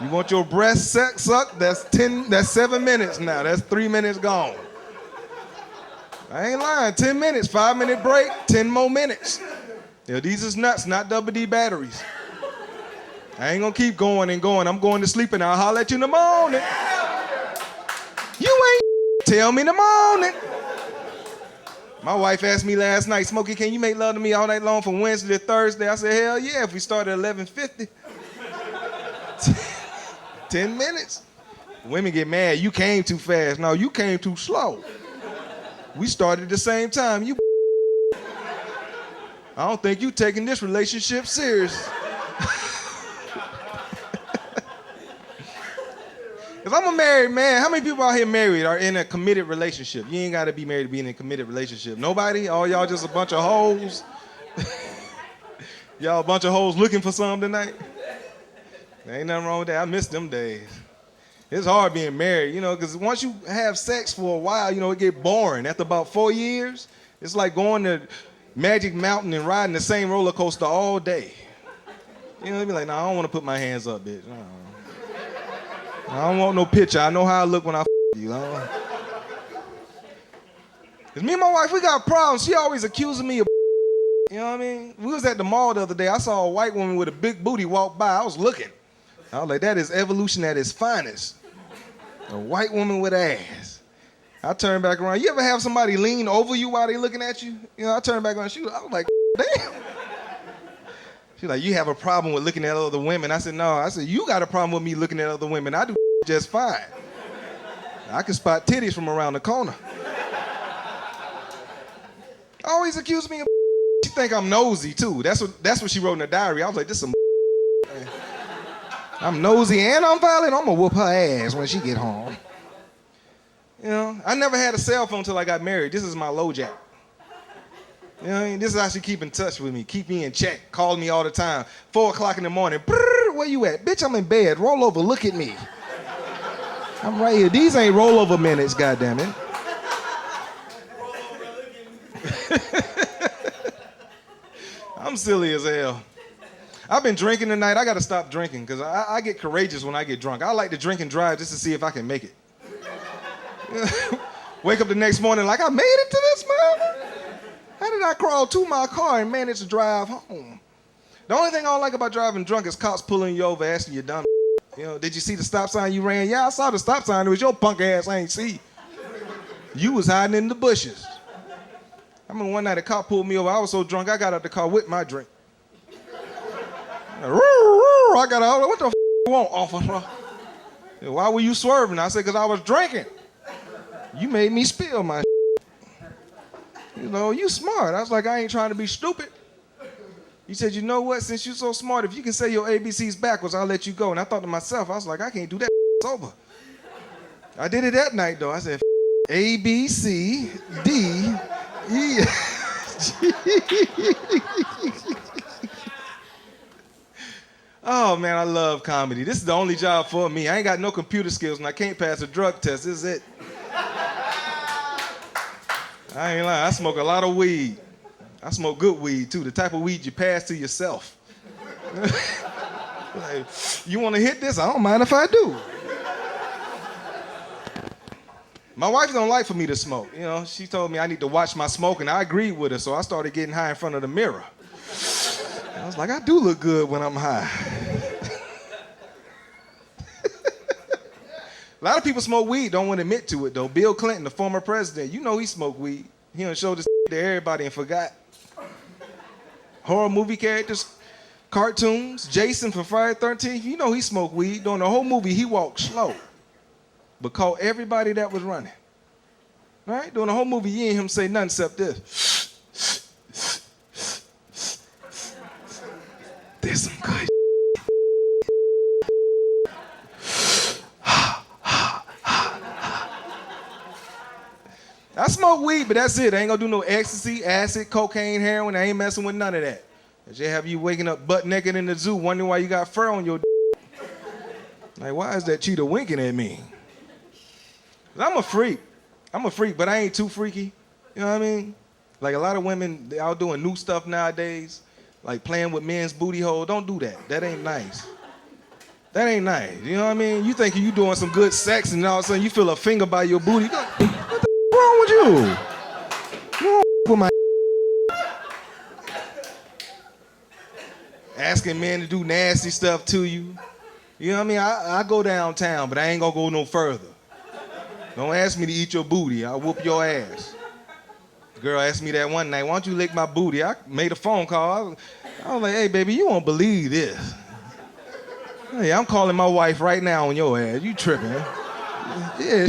You want your breast sucked, that's 7 minutes now. That's 3 minutes gone. I ain't lying, 10 minutes, 5-minute break, 10 more minutes. Yeah, these is nuts, not double D batteries. I ain't gonna keep going and going. I'm going to sleep and I'll holler at you in the morning. You ain't tell me in the morning. My wife asked me last night, Smokey, can you make love to me all night long from Wednesday to Thursday? I said, hell yeah, if we start at 11:50. 10 minutes. Women get mad, you came too fast. No, you came too slow. We started at the same time. I don't think you taking this relationship serious. Because I'm a married man. How many people out here married are in a committed relationship? You ain't got to be married to be in a committed relationship. Nobody? All y'all just a bunch of hoes? Y'all a bunch of hoes looking for something tonight? There ain't nothing wrong with that. I miss them days. It's hard being married, you know, because once you have sex for a while, you know, it get boring. After about 4 years, it's like going to Magic Mountain and riding the same roller coaster all day. You know, they be like, nah, I don't want to put my hands up, bitch. I don't want no picture. I know how I look when I you. Cause me and my wife, we got problems. She always accusing me of you know what I mean? We was at the mall the other day. I saw a white woman with a big booty walk by. I was looking. I was like, that is evolution at its finest. A white woman with ass. I turned back around. You ever have somebody lean over you while they looking at you? You know, I turned back around. I was like, damn. She's like, you have a problem with looking at other women. I said, no. I said, you got a problem with me looking at other women. I do just fine. I can spot titties from around the corner. Always accuse me of she think I'm nosy too. That's what she wrote in her diary. I was like, this some I'm nosy and I'm violent. I'm gonna whoop her ass when she get home. You know, I never had a cell phone till I got married. This is my low jack. You know what I mean? This is how she keep in touch with me, keep me in check, call me all the time. 4 o'clock in the morning, brrr, where you at? Bitch, I'm in bed, roll over, look at me. I'm right here. These ain't rollover minutes, goddammit. I'm silly as hell. I've been drinking tonight. I gotta stop drinking because I get courageous when I get drunk. I like to drink and drive just to see if I can make it. Wake up the next morning like, I made it to this, man. How did I crawl to my car and manage to drive home? The only thing I don't like about driving drunk is cops pulling you over, asking you dumb. You know, did you see the stop sign you ran? Yeah, I saw the stop sign. It was your punk ass I ain't see. You was hiding in the bushes. I remember one night a cop pulled me over. I was so drunk I got out the car with my drink. I got out. What the f you want, officer? Why were you swerving? I said, because I was drinking. You made me spill my You know, you smart. I was like, I ain't trying to be stupid. He said, you know what? Since you're so smart, if you can say your ABCs backwards, I'll let you go. And I thought to myself, I was like, I can't do that. It's over. I did it that night, though. I said, A, B, C, D, E, G. Oh, man, I love comedy. This is the only job for me. I ain't got no computer skills, and I can't pass a drug test. This is it. I ain't lying. I smoke a lot of weed. I smoke good weed, too, the type of weed you pass to yourself. Like, you want to hit this? I don't mind if I do. My wife don't like for me to smoke. You know, she told me I need to watch my smoke, and I agreed with her, so I started getting high in front of the mirror. I was like, I do look good when I'm high. A lot of people smoke weed, don't want to admit to it, though. Bill Clinton, the former president, you know he smoked weed. He done showed this to everybody and forgot. Horror movie characters, cartoons, Jason from Friday the 13th, you know he smoked weed. During the whole movie, he walked slow, but caught everybody that was running. Right? During the whole movie, you ain't hear him say nothing except this. There's some good I smoke smoke weed, but that's it. I ain't gonna do no ecstasy, acid, cocaine, heroin. I ain't messing with none of that. They have you waking up butt naked in the zoo wondering why you got fur on your Like, why is that cheetah winking at me? I'm a freak, but I ain't too freaky. You know what I mean? Like a lot of women, they out doing new stuff nowadays, like playing with men's booty hole. Don't do that. That ain't nice. That ain't nice. You know what I mean? You thinking you doing some good sex and all of a sudden you feel a finger by your booty. What the wrong with you? You don't with my asking men to do nasty stuff to you. You know what I mean? I go downtown, but I ain't gonna go no further. Don't ask me to eat your booty. I'll whoop your ass. The girl asked me that one night, why don't you lick my booty? I made a phone call. I was like, hey, baby, you won't believe this. Hey, I'm calling my wife right now on your ass. You tripping, huh? Yeah.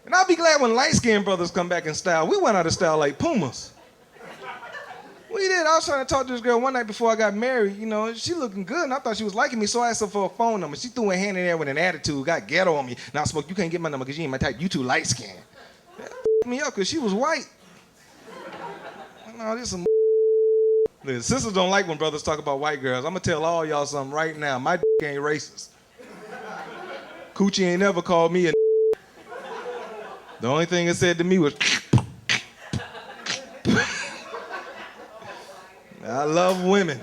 And I'll be glad when light-skinned brothers come back in style. We went out of style like Pumas. We did. I was trying to talk to this girl one night before I got married. You know, she looking good, and I thought she was liking me, so I asked her for a phone number. She threw her hand in there with an attitude, got ghetto on me. Now, Smoke, you can't get my number because you ain't my type. You too light-skinned. That f***ed me up because she was white. No, this some the sisters don't like when brothers talk about white girls. I'm going to tell all y'all something right now. My ain't racist. Coochie ain't never called me a The only thing it said to me was I love women.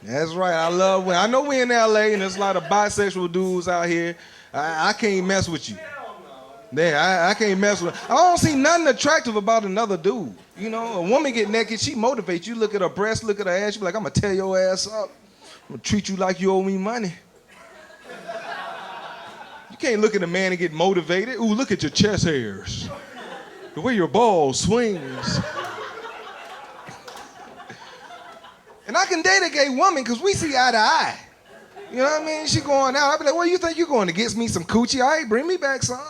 That's right, I love women. I know we in LA and there's a lot of bisexual dudes out here. I can't mess with you. Yeah, I can't mess with I don't see nothing attractive about another dude. You know, a woman get naked, she motivates you. Look at her breast, look at her ass, you be like, I'm gonna tear your ass up. I'm gonna treat you like you owe me money. You can't look at a man and get motivated. Ooh, look at your chest hairs. The way your ball swings. And I can date a gay woman because we see eye to eye. You know what I mean? She going out. I be like, where you think you going to get me some coochie? All right, bring me back some.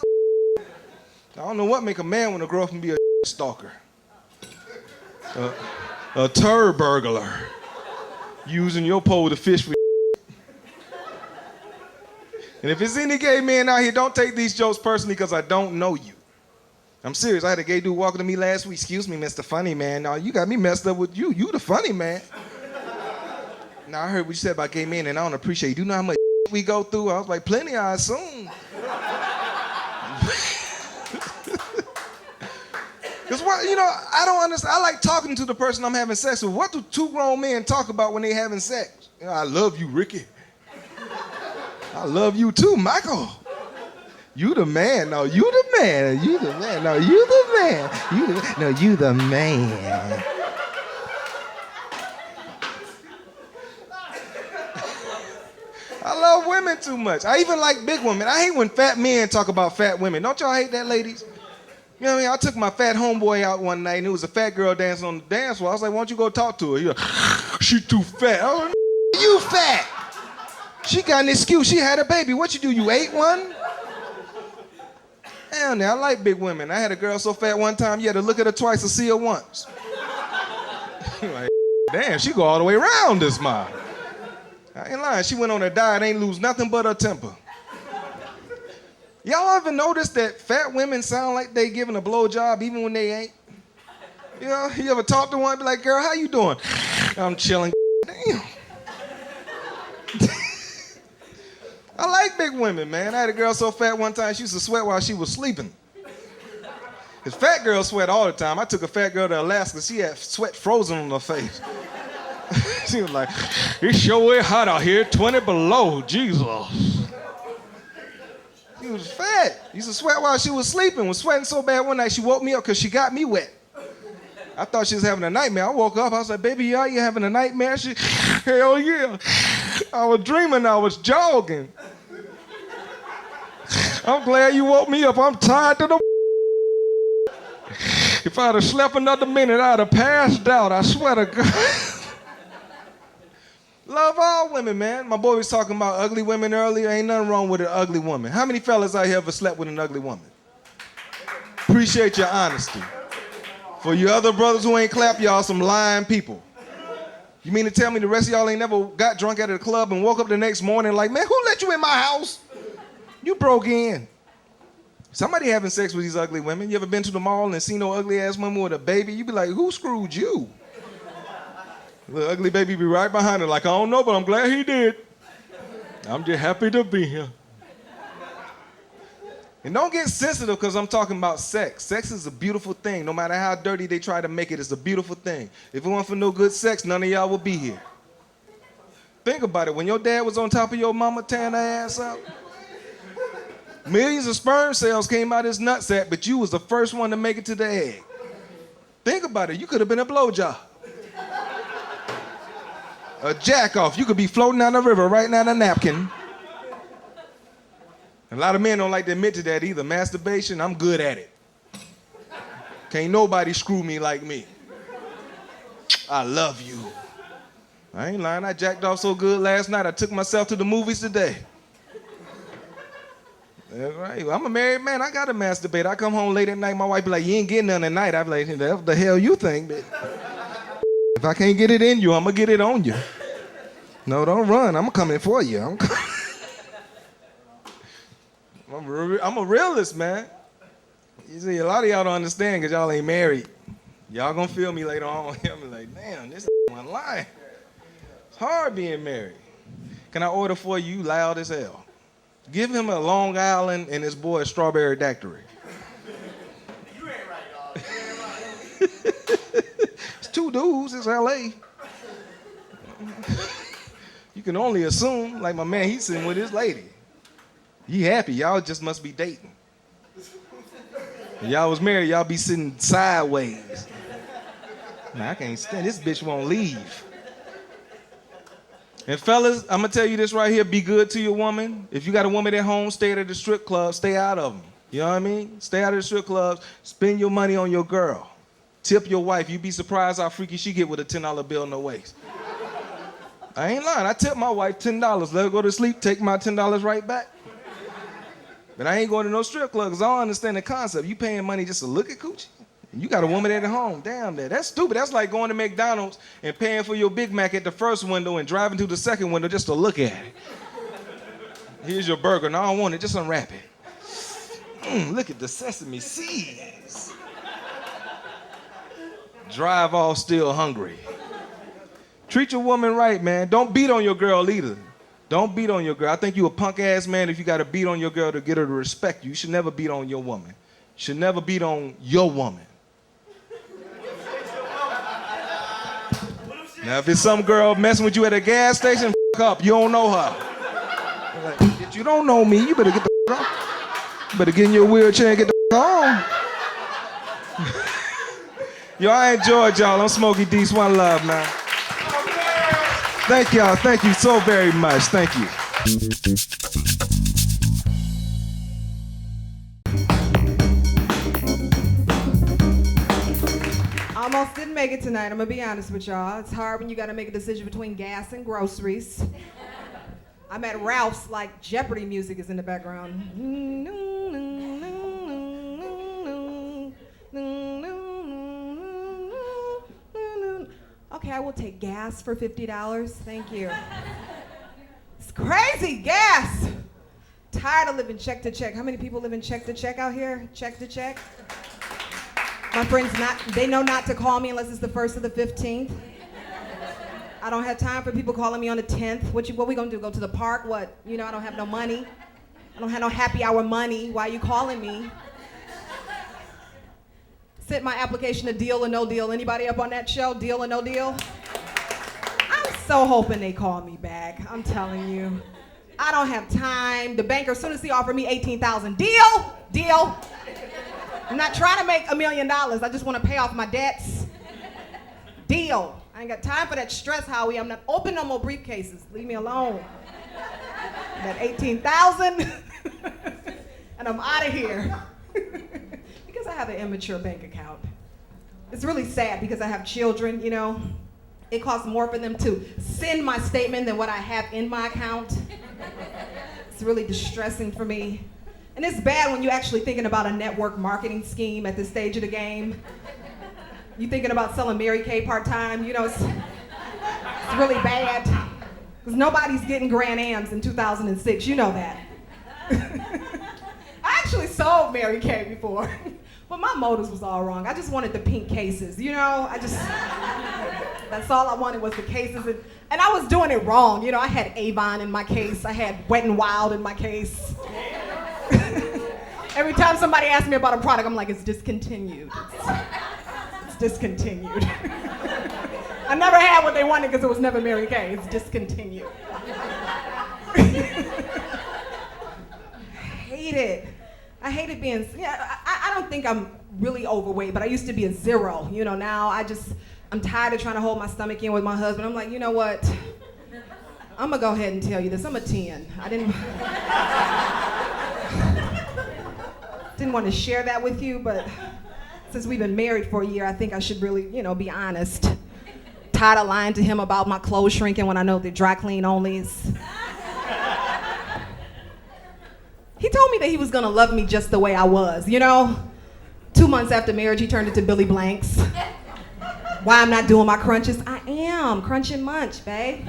I don't know what make a man want to grow up and be a stalker. A turd burglar. Using your pole to fish for And if it's any gay men out here, don't take these jokes personally because I don't know you. I'm serious. I had a gay dude walking to me last week. Excuse me, Mr. Funny Man. Now, you got me messed up with you. You the funny man. Now, I heard what you said about gay men, and I don't appreciate it. Do you know how much we go through? I was like, plenty, I assume. Because, you know, I don't understand. I like talking to the person I'm having sex with. What do two grown men talk about when they having sex? You know, I love you, Ricky. I love you too, Michael. You the man. No, you the man. You the man. No, you the man. You the man. I love women too much. I even like big women. I hate when fat men talk about fat women. Don't y'all hate that, ladies? You know what I mean? I took my fat homeboy out one night, and it was a fat girl dancing on the dance floor. I was like, why don't you go talk to her? He like, she too fat. I was like, you fat. She got an excuse. She had a baby. What you do? You ate one? Hell no, I like big women. I had a girl so fat one time, you had to look at her twice to see her once. Like, damn, she go all the way around this mile. I ain't lying. She went on a diet, ain't lose nothing but her temper. Y'all ever notice that fat women sound like they giving a blowjob even when they ain't? You know, you ever talk to one and be like, girl, how you doing? I'm chilling. Damn. I like big women, man. I had a girl so fat one time, she used to sweat while she was sleeping. Because fat girls sweat all the time. I took a fat girl to Alaska. She had sweat frozen on her face. She was like, it's sure hot out here, 20 below, Jesus. She was fat. Used to sweat while she was sleeping. Was sweating so bad one night, she woke me up because she got me wet. I thought she was having a nightmare. I woke up, I was like, baby, are you having a nightmare? She, hell yeah. I was dreaming I was jogging. I'm glad you woke me up. I'm tired to the If I'd have slept another minute, I'd have passed out. I swear to God. Love all women, man. My boy was talking about ugly women earlier. Ain't nothing wrong with an ugly woman. How many fellas out here ever slept with an ugly woman? Appreciate your honesty. For you other brothers who ain't clap, y'all some lying people. You mean to tell me the rest of y'all ain't never got drunk at a club and woke up the next morning like, man, who let you in my house? You broke in. Somebody having sex with these ugly women. You ever been to the mall and seen no ugly ass woman with a baby? You be like, who screwed you? The ugly baby be right behind her like, I don't know, but I'm glad he did. I'm just happy to be here. And don't get sensitive because I'm talking about sex. Sex is a beautiful thing. No matter how dirty they try to make it, it's a beautiful thing. If it weren't for no good sex, none of y'all would be here. Think about it. When your dad was on top of your mama tearing her ass up, millions of sperm cells came out his nutsack, but you was the first one to make it to the egg. Think about it. You could have been a blowjob. A jack-off. You could be floating down the river right now in a napkin. A lot of men don't like to admit to that either. Masturbation, I'm good at it. Can't nobody screw me like me. I love you. I ain't lying. I jacked off so good last night, I took myself to the movies today. That's right. I'm a married man. I gotta masturbate. I come home late at night. My wife be like, "You ain't getting none at night." I be like, "What the hell you think, bitch? If I can't get it in you, I'm gonna get it on you. No, don't run. I'm coming for you. I'm a realist, man. You see, a lot of y'all don't understand because y'all ain't married. Y'all gonna feel me later on. I'm like, damn, this one lying. It's hard being married. Can I order for you loud as hell? Give him a Long Island and his boy a strawberry daiquiri. You ain't right, dog. You ain't right. It's two dudes, it's LA. You can only assume, like my man, he's sitting with his lady. He happy, y'all just must be dating. If y'all was married, y'all be sitting sideways. Now, I can't stand, this bitch won't leave. And fellas, I'm gonna tell you this right here, be good to your woman. If you got a woman at home, stay at the strip club, stay out of them. You know what I mean? Stay out of the strip clubs, spend your money on your girl. Tip your wife, you'd be surprised how freaky she get with a $10 bill in her waist. I ain't lying, I tip my wife $10, let her go to sleep, take my $10 right back. But I ain't going to no strip club because I don't understand the concept. You paying money just to look at coochie? And you got a woman at home. Damn that. That's stupid. That's like going to McDonald's and paying for your Big Mac at the first window and driving to the second window just to look at it. Here's your burger. No, I don't want it. Just unwrap it. Look at the sesame seeds. Drive off still hungry. Treat your woman right, man. Don't beat on your girl either. Don't beat on your girl. I think you a punk ass man if you got to beat on your girl to get her to respect you. You should never beat on your woman. You should never beat on your woman. Now, if it's some girl messing with you at a gas station, f*** up. You don't know her. Like, if you don't know me, you better get the f*** on. You better get in your wheelchair and get the f*** on. Yo, I enjoyed y'all. I'm Smokey Deese. One love, man. Thank y'all. Thank you so very much. Thank you. Almost didn't make it tonight, I'm gonna be honest with y'all. It's hard when you gotta make a decision between gas and groceries. I'm at Ralph's, like Jeopardy music is in the background. Okay, I will take gas for $50. Thank you. It's crazy, gas. Tired of living check to check. How many people live in check to check out here? Check to check. My friends, they know not to call me unless it's the 1st or the 15th. I don't have time for people calling me on the 10th. What we gonna do, go to the park? What, you know, I don't have no money. I don't have no happy hour money. Why are you calling me? Sent my application to Deal or No Deal. Anybody up on that show, Deal or No Deal? I'm so hoping they call me back. I'm telling you. I don't have time. The banker, as soon as he offered me $18,000, deal. I'm not trying to make $1 million. I just want to pay off my debts. Deal. I ain't got time for that stress, Howie. I'm not open no more briefcases. Leave me alone. That $18,000, and I'm out of here. Because I have an immature bank account. It's really sad because I have children, you know. It costs more for them to send my statement than what I have in my account. It's really distressing for me. And it's bad when you're actually thinking about a network marketing scheme at this stage of the game. You're thinking about selling Mary Kay part-time, you know, it's really bad. Because nobody's getting Grand Ams in 2006, you know that. I actually sold Mary Kay before, but my motives was all wrong. I just wanted the pink cases, you know? That's all I wanted was the cases. And I was doing it wrong. You know, I had Avon in my case. I had Wet n Wild in my case. Every time somebody asked me about a product, I'm like, it's discontinued. It's discontinued. I never had what they wanted because it was never Mary Kay. It's discontinued. I hated being, I don't think I'm really overweight, but I used to be a 0. You know, now I'm tired of trying to hold my stomach in with my husband. I'm like, you know what? I'm gonna go ahead and tell you this. I'm a 10. I didn't want to share that with you, but since we've been married for a year, I think I should really, be honest. Tired of lying to him about my clothes shrinking when I know they're dry clean onlys. He told me that he was gonna love me just the way I was, 2 months after marriage, he turned into Billy Blanks. Why I'm not doing my crunches? I am, crunch and munch, babe.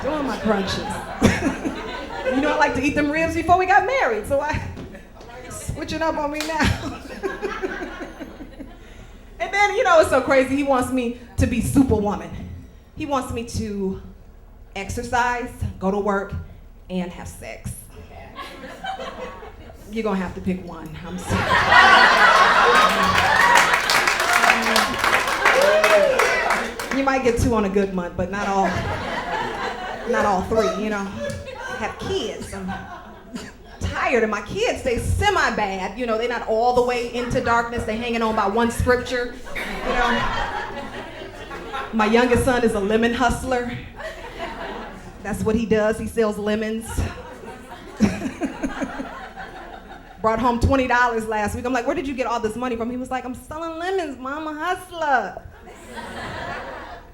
Doing my crunches. I like to eat them ribs before we got married, so switching up on me now. And then, it's so crazy, he wants me to be superwoman. He wants me to exercise, go to work, and have sex. You're gonna have to pick one, I'm sorry. You might get 2 on a good month, but not all 3, Have kids, I'm tired, and my kids, they semi-bad, they're not all the way into darkness, they're hanging on by one scripture, My youngest son is a lemon hustler. That's what he does, he sells lemons. Brought home $20 last week. I'm like, where did you get all this money from? He was like, I'm selling lemons, Mom, I'm a hustler.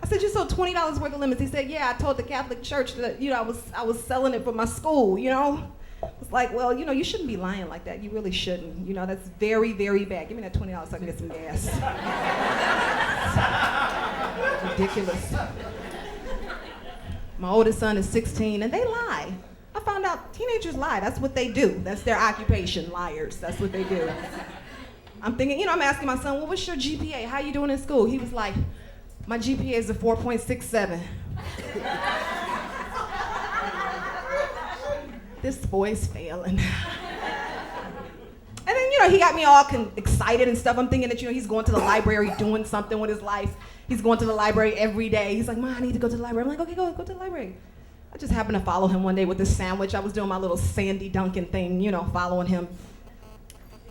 I said, you sold $20 worth of lemons. He said, yeah, I told the Catholic Church that, I was selling it for my school, I was like, well, you shouldn't be lying like that. You really shouldn't. That's very, very bad. Give me that $20 so I can get some gas. Ridiculous. My oldest son is 16, and they lie. I found out teenagers lie. That's what they do. That's their occupation, liars. That's what they do. I'm thinking, I'm asking my son, well, what's your GPA? How you doing in school? He was like, my GPA is a 4.67. This boy's failing. And then, he got me all excited and stuff. I'm thinking that, he's going to the library doing something with his life. He's going to the library every day. He's like, Mom, I need to go to the library. I'm like, okay, go to the library. I just happened to follow him one day with this sandwich. I was doing my little Sandy Duncan thing, following him.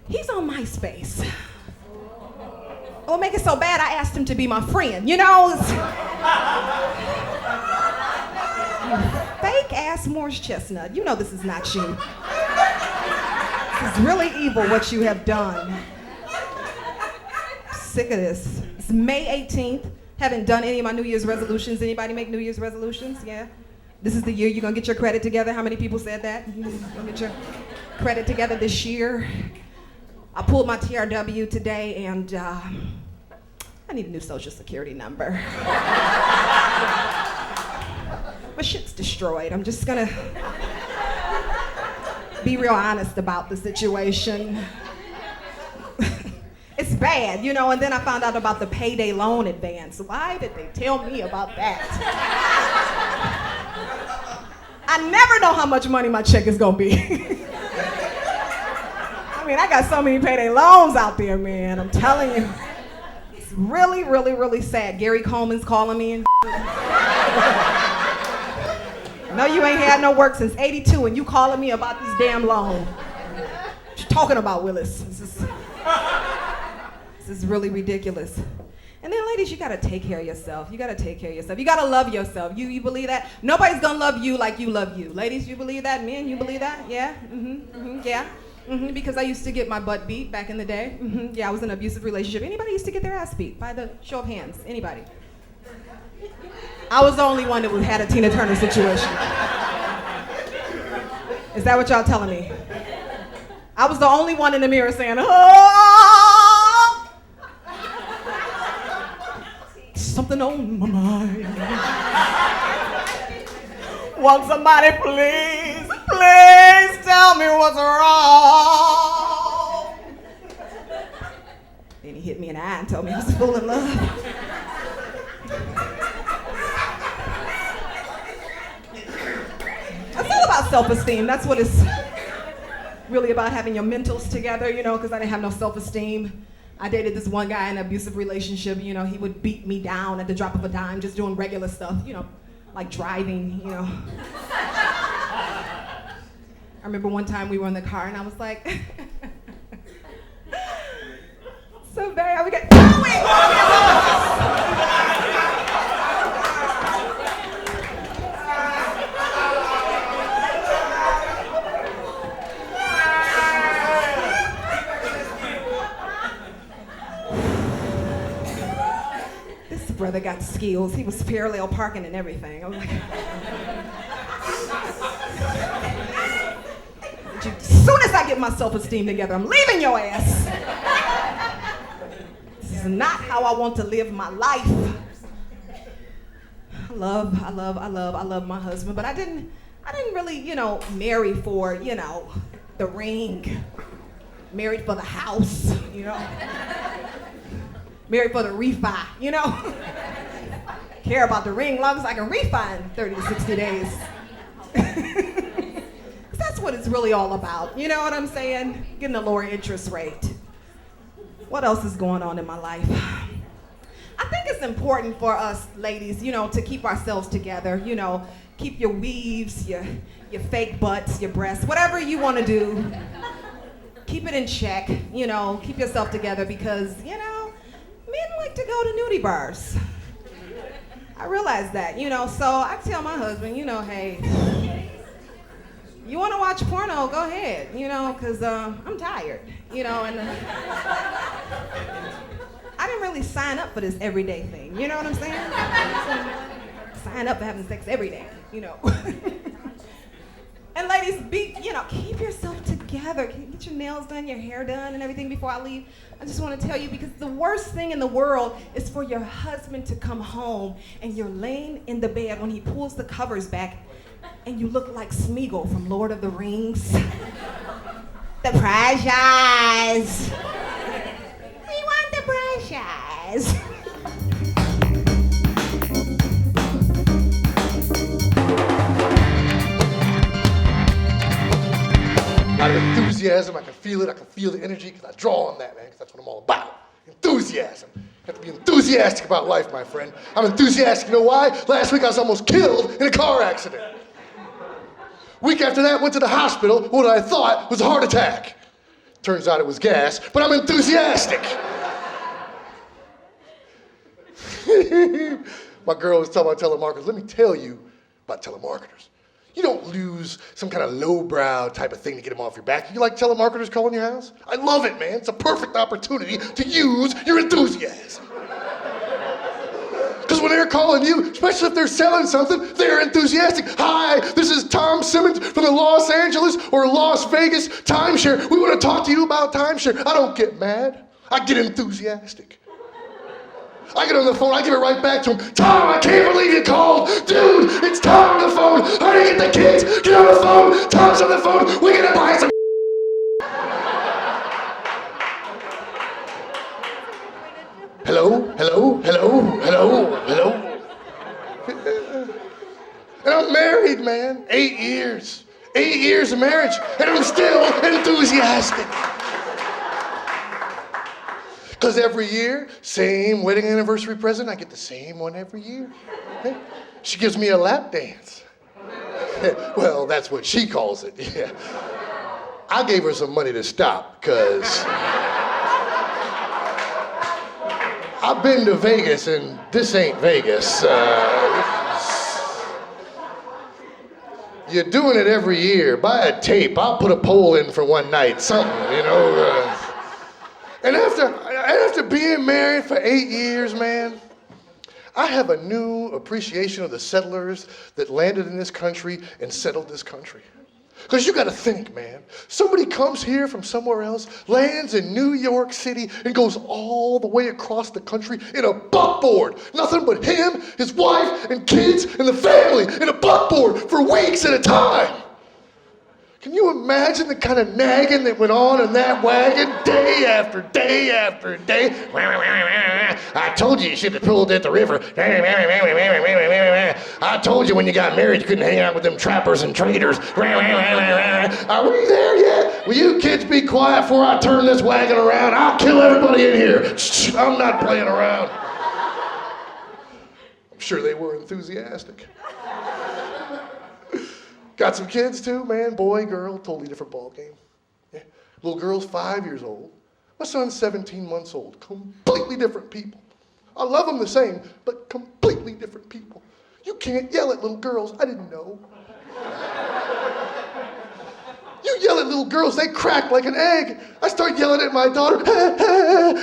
He's on MySpace. What make it so bad, I asked him to be my friend, You fake ass Morris Chestnut. This is not you. This is really evil what you have done. I'm sick of this. It's May 18th. Haven't done any of my New Year's resolutions. Anybody make New Year's resolutions? Yeah. This is the year you're gonna get your credit together. How many people said that? You're gonna get your credit together this year. I pulled my TRW today and I need a new social security number. My shit's destroyed. I'm just gonna be real honest about the situation. It's bad, and then I found out about the payday loan advance. Why did they tell me about that? I never know how much money my check is gonna be. I got so many payday loans out there, man, I'm telling you. It's really, really, really sad. Gary Coleman's calling me and No, you ain't had no work since '82 and you calling me about this damn loan. What you talking about, Willis? This is really ridiculous. And then ladies, you gotta take care of yourself. You gotta take care of yourself. You gotta love yourself. You believe that? Nobody's gonna love you like you love you. Ladies, you believe that? Men, you believe that? Yeah? Yeah? Because I used to get my butt beat back in the day. Yeah, I was in an abusive relationship. Anybody used to get their ass beat? By the show of hands. Anybody? I was the only one that had a Tina Turner situation. Is that what y'all telling me? I was the only one in the mirror saying, oh! Something on my mind. Won't somebody please Please tell me what's wrong. Then he hit me in the eye and told me I was a fool in love. It's all about self-esteem. That's what it's really about, having your mentals together, you know, because I didn't have no self-esteem. I dated this one guy in an abusive relationship, you know, he would beat me down at the drop of a dime just doing regular stuff, you know, like driving, you know. I remember one time we were in the car and I was like, so Barry, we got This brother got skills. He was parallel parking and everything. I was like, as soon as I get my self-esteem together, I'm leaving your ass. This is not how I want to live my life. I love my husband, but I didn't really, you know, marry for, you know, the ring. Married for the house, you know. Married for the refi, you know. Care about the ring long as I can refi in 30 to 60 days. That's what it's really all about. You know what I'm saying? Getting a lower interest rate. What else is going on in my life? I think it's important for us ladies, you know, to keep ourselves together, you know, keep your weaves, your fake butts, your breasts, whatever you want to do. Keep it in check, you know, keep yourself together because, you know, men like to go to nudie bars. I realize that, you know, so I tell my husband, you know, hey, you want to watch porno, go ahead, you know, because I'm tired, you know, and I didn't really sign up for this everyday thing, you know what I'm saying? Sign up for having sex every day, you know. And ladies, keep yourself together. Get your nails done, your hair done, and everything before I leave. I just want to tell you, because the worst thing in the world is for your husband to come home and you're laying in the bed when he pulls the covers back and you look like Smeagol from Lord of the Rings. The precious. We want the precious. Out of enthusiasm, I can feel it, I can feel the energy, because I draw on that, man, because that's what I'm all about. Enthusiasm. You have to be enthusiastic about life, my friend. I'm enthusiastic, you know why? Last week I was almost killed in a car accident. Week after that, went to the hospital, what I thought was a heart attack. Turns out it was gas, but I'm enthusiastic. My girl was talking about telemarketers. Let me tell you about telemarketers. You don't lose some kind of lowbrow type of thing to get them off your back. You like telemarketers calling your house? I love it, man. It's a perfect opportunity to use your enthusiasm. Because when they're calling you, especially if they're selling something, they're enthusiastic. Hi, this is Tom Simmons from the Los Angeles or Las Vegas timeshare. We want to talk to you about timeshare. I don't get mad. I get enthusiastic. I get on the phone, I give it right back to him. Tom, I can't believe you called. Dude, it's Tom on the phone. How do you get the kids? Get on the phone. Tom's on the phone. We're going to buy some. Hello, hello, hello, hello, hello. And I'm married, man. 8 years. 8 years of marriage. And I'm still enthusiastic. Because every year, same wedding anniversary present, I get the same one every year. She gives me a lap dance. Well, that's what she calls it, yeah. I gave her some money to stop, because I've been to Vegas, and this ain't Vegas. You're doing it every year. Buy a tape. I'll put a poll in for one night, something, you know. And after being married for 8 years, man, I have a new appreciation of the settlers that landed in this country and settled this country. Because you got to think, man. Somebody comes here from somewhere else, lands in New York City, and goes all the way across the country in a buckboard. Nothing but him, his wife, and kids, and the family in a buckboard for weeks at a time. Can you imagine the kind of nagging that went on in that wagon day after day after day? I told you should have pulled at the river. I told you when you got married you couldn't hang out with them trappers and traders. Are we there yet? Will you kids be quiet before I turn this wagon around? I'll kill everybody in here. I'm not playing around. I'm sure they were enthusiastic. Got some kids too, man, boy, girl, totally different ball game. Yeah. Little girl's 5 years old. My son's 17 months old. Completely different people. I love them the same, but completely different people. You can't yell at little girls. I didn't know. You yell at little girls, they crack like an egg. I start yelling at my daughter,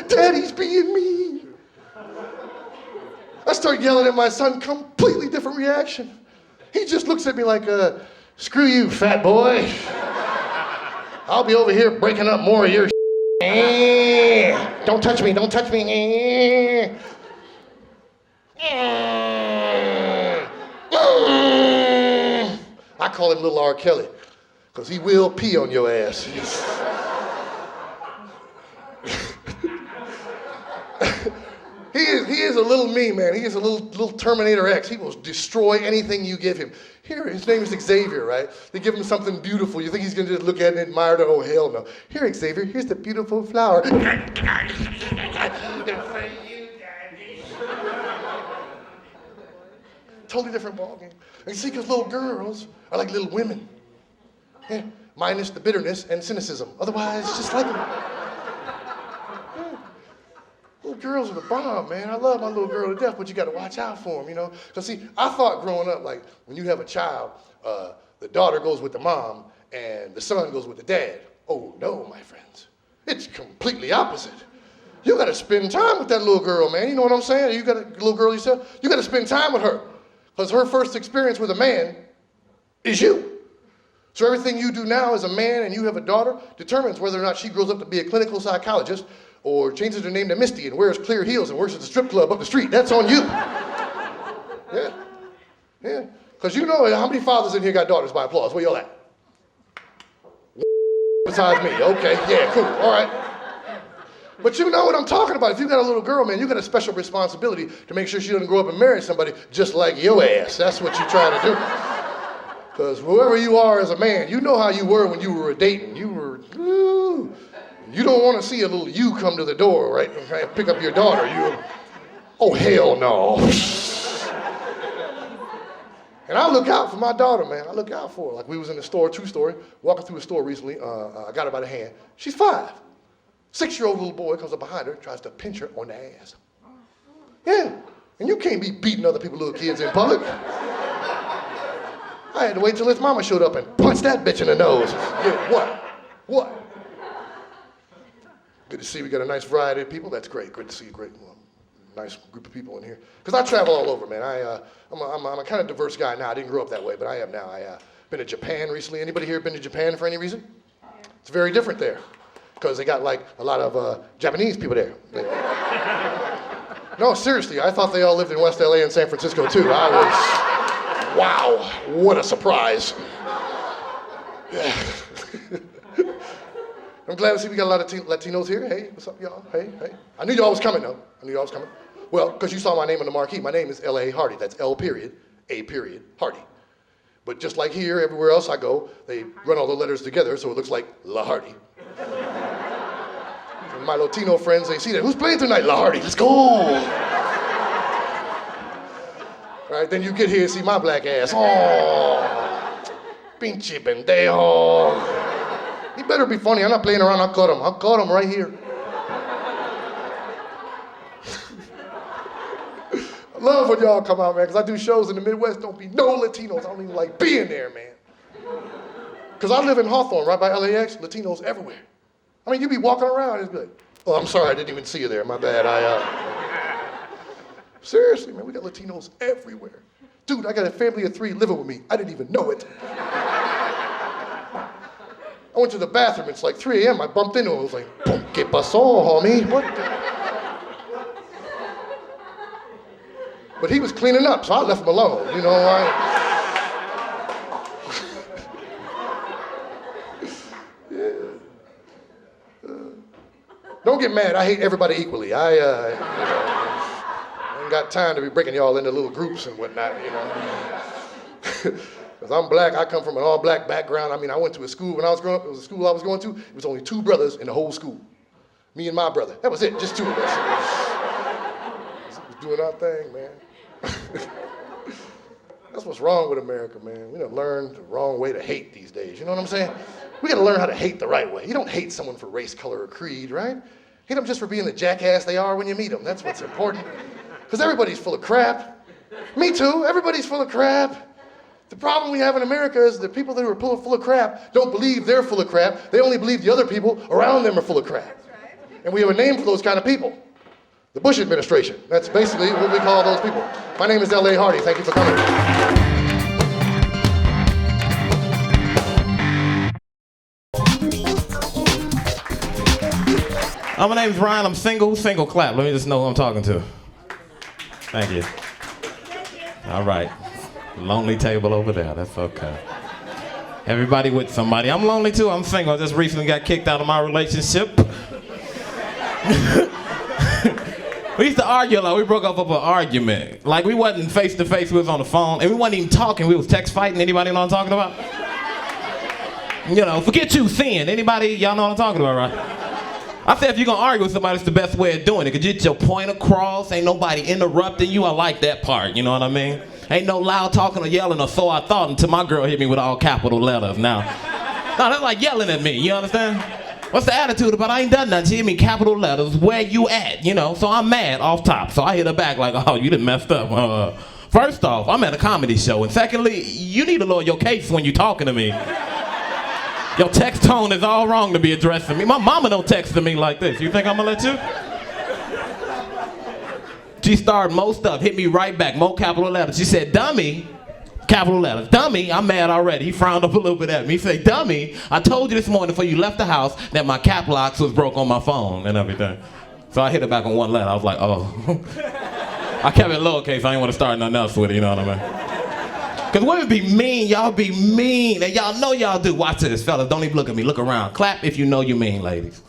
Daddy's being mean. I start yelling at my son, completely different reaction. He just looks at me like, screw you, fat boy. I'll be over here breaking up more of your Don't touch me, don't touch me. I call him Little R. Kelly, because he will pee on your ass. He is a little me, man. He is a little Terminator X. He will destroy anything you give him. Here, his name is Xavier, right? They give him something beautiful. You think he's going to just look at it and admire it? Oh, hell no. Here, Xavier, here's the beautiful flower. Totally different ballgame. And see, because little girls are like little women. Yeah, minus the bitterness and cynicism. Otherwise, just like them. Little girls are the bomb, man. I love my little girl to death, but you got to watch out for them, you know? Because, see, I thought growing up, like, when you have a child, the daughter goes with the mom and the son goes with the dad. Oh, no, my friends. It's completely opposite. You got to spend time with that little girl, man. You know what I'm saying? You got a little girl yourself? You got to spend time with her. Because her first experience with a man is you. So everything you do now as a man and you have a daughter determines whether or not she grows up to be a clinical psychologist or changes her name to Misty and wears clear heels and works at the strip club up the street. That's on you. Yeah. Yeah. Because you know how many fathers in here got daughters by applause? Where y'all at? Besides me. Okay. Yeah, cool. All right. But you know what I'm talking about. If you got a little girl, man, you got a special responsibility to make sure she doesn't grow up and marry somebody just like your ass. That's what you're trying to do. Because whoever you are as a man, you know how you were when you were dating. You were, ooh. You don't want to see a little you come to the door, right? And pick up your daughter. Oh, hell no. And I look out for my daughter, man. I look out for her. Like we was in the store, true story, walking through a store recently. I got her by the hand. She's 5. 6-year-old little boy comes up behind her, tries to pinch her on the ass. Yeah, and you can't be beating other people's little kids in public. I had to wait till his mama showed up and punched that bitch in the nose. Yeah, what? Good to see we got a nice variety of people. That's great. Good to see a great, nice group of people in here. Because I travel all over, man. I'm a kind of diverse guy now. I didn't grow up that way, but I am now. I've been to Japan recently. Anybody here been to Japan for any reason? It's very different there. Because they got like a lot of Japanese people there. No, seriously, I thought they all lived in West LA and San Francisco too. Wow, what a surprise. Yeah. I'm glad to see we got a lot of Latinos here. Hey, what's up, y'all? Hey. I knew y'all was coming, though. Well, because you saw my name on the marquee. My name is L.A. Hardy. That's L period, A period, Hardy. But just like here, everywhere else I go, they run all the letters together so it looks like La Hardy. And my Latino friends, they see that. Who's playing tonight? La Hardy. Let's go. All right, then you get here and see my black ass. Oh, pinche pendejo. He better be funny. I'm not playing around. I'll cut him right here. I love when y'all come out, man, because I do shows in the Midwest. Don't be no Latinos. I don't even like being there, man. Because I live in Hawthorne, right by LAX. Latinos everywhere. I mean, you be walking around and it's be like, oh, I'm sorry, I didn't even see you there. My bad. Seriously, man, we got Latinos everywhere. Dude, I got a family of 3 living with me. I didn't even know it. I went to the bathroom, it's like 3 a.m. I bumped into him. I was like, ¿Qué pasó, homie? What the? But he was cleaning up, so I left him alone. You know, get mad. I hate everybody equally. I ain't got time to be breaking y'all into little groups and whatnot, you know. Because I'm black, I come from an all-black background. I mean, I went to a school when I was growing up. It was a school I was going to. It was only 2 brothers in the whole school. Me and my brother. That was it, just 2 of us. We was doing our thing, man. That's what's wrong with America, man. We done learned the wrong way to hate these days. You know what I'm saying? We gotta learn how to hate the right way. You don't hate someone for race, color, or creed, right? Hate them just for being the jackass they are when you meet them. That's what's important. Because everybody's full of crap. Me too, everybody's full of crap. The problem we have in America is the people that are full of crap don't believe they're full of crap. They only believe the other people around them are full of crap. And we have a name for those kind of people. The Bush administration. That's basically what we call those people. My name is L.A. Hardy. Thank you for coming. My name's Rion. I'm single. Single clap. Let me just know who I'm talking to. Thank you. All right. Lonely table over there. That's okay. Everybody with somebody. I'm lonely too. I'm single. I just recently got kicked out of my relationship. We used to argue a lot. We broke up over an argument. Like, we wasn't face to face, we was on the phone, and we wasn't even talking, we was text fighting. Anybody know what I'm talking about? You know, forget you seeing. Anybody, y'all know what I'm talking about, right? I said if you're gonna argue with somebody, it's the best way of doing it. Cause you get your point across, ain't nobody interrupting you. I like that part, you know what I mean? Ain't no loud talking or yelling or so I thought until my girl hit me with all capital letters. Now, no, that's like yelling at me, you understand? What's the attitude about? I ain't done nothing. She hit me capital letters, where you at, you know? So I'm mad off top. So I hit her back like, oh, you done messed up. First off, I'm at a comedy show. And secondly, you need to lower your case when you talking to me. Your text tone is all wrong to be addressing me. My mama don't text to me like this. You think I'm gonna let you? She started more stuff, hit me right back, more capital letters. She said, dummy. Capital letters. Dummy, I'm mad already. He frowned up a little bit at me. He said, dummy, I told you this morning before you left the house that my cap locks was broke on my phone and everything. So I hit it back on one letter. I was like, oh. I kept it lowercase. I didn't want to start nothing else with it, you know what I mean? Because women be mean. Y'all be mean. And y'all know y'all do. Watch this, fellas. Don't even look at me. Look around. Clap if you know you mean, ladies.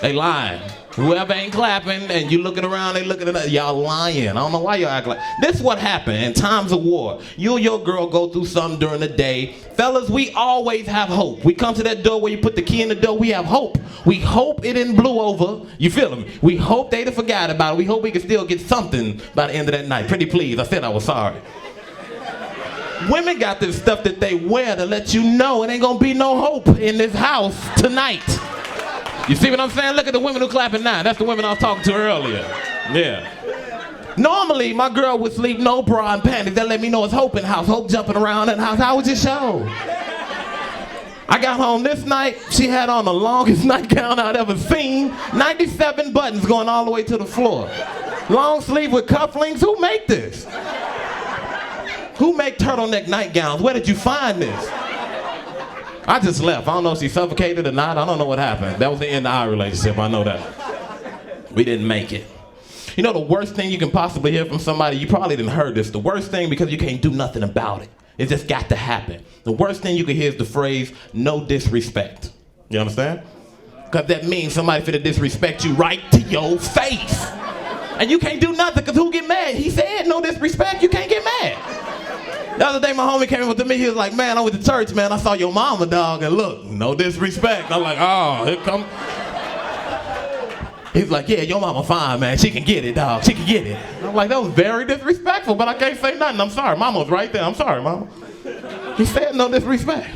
They lying. Whoever ain't clapping and you looking around, they looking at us, y'all lying. I don't know why y'all act like. This is what happened in times of war. You and your girl go through something during the day. Fellas, we always have hope. We come to that door where you put the key in the door, we have hope. We hope it didn't blew over. You feel me? We hope they done forgot about it. We hope we can still get something by the end of that night. Pretty please, I said I was sorry. Women got this stuff that they wear to let you know it ain't gonna be no hope in this house tonight. You see what I'm saying? Look at the women who clapping now. That's the women I was talking to earlier. Yeah. Normally, my girl would sleep no bra and panties. That let me know it's hope in the house. Hope jumping around in the house. How was your show? I got home this night. She had on the longest nightgown I'd ever seen. 97 buttons going all the way to the floor. Long sleeve with cufflinks. Who make this? Who make turtleneck nightgowns? Where did you find this? I just left. I don't know if she suffocated or not. I don't know what happened. That was the end of our relationship. I know that. We didn't make it. You know the worst thing you can possibly hear from somebody, you probably didn't heard this. The worst thing, because you can't do nothing about it. It just got to happen. The worst thing you can hear is the phrase, no disrespect. You understand? Because that means somebody finna disrespect you right to your face. And you can't do nothing, because who get mad? He said no disrespect, you can't get mad. The other day, my homie came up to me. He was like, man, I went to church, man. I saw your mama, dog, and look, no disrespect. I'm like, oh, here come. He's like, yeah, your mama fine, man. She can get it, dog. She can get it. I'm like, that was very disrespectful, but I can't say nothing. I'm sorry. Mama was right there. I'm sorry, mama. He said no disrespect.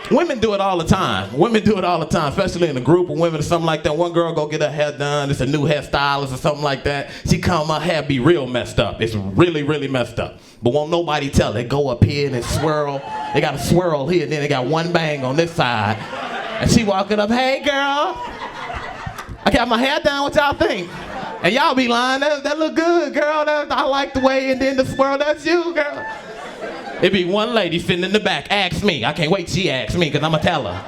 Women do it all the time. Women do it all the time, especially in a group of women or something like that. One girl go get her hair done. It's a new hairstylist or something like that. She come, her hair be real messed up. It's really, really messed up. But won't nobody tell. They go up here and they swirl. They got a swirl here, and then they got one bang on this side. And she walking up, hey, girl. I got my hair done. What y'all think? And y'all be lying. That look good, girl. I like the way, and then the swirl, that's you, girl. It be one lady sitting in the back, ask me. I can't wait till she asks me, because I'ma tell her.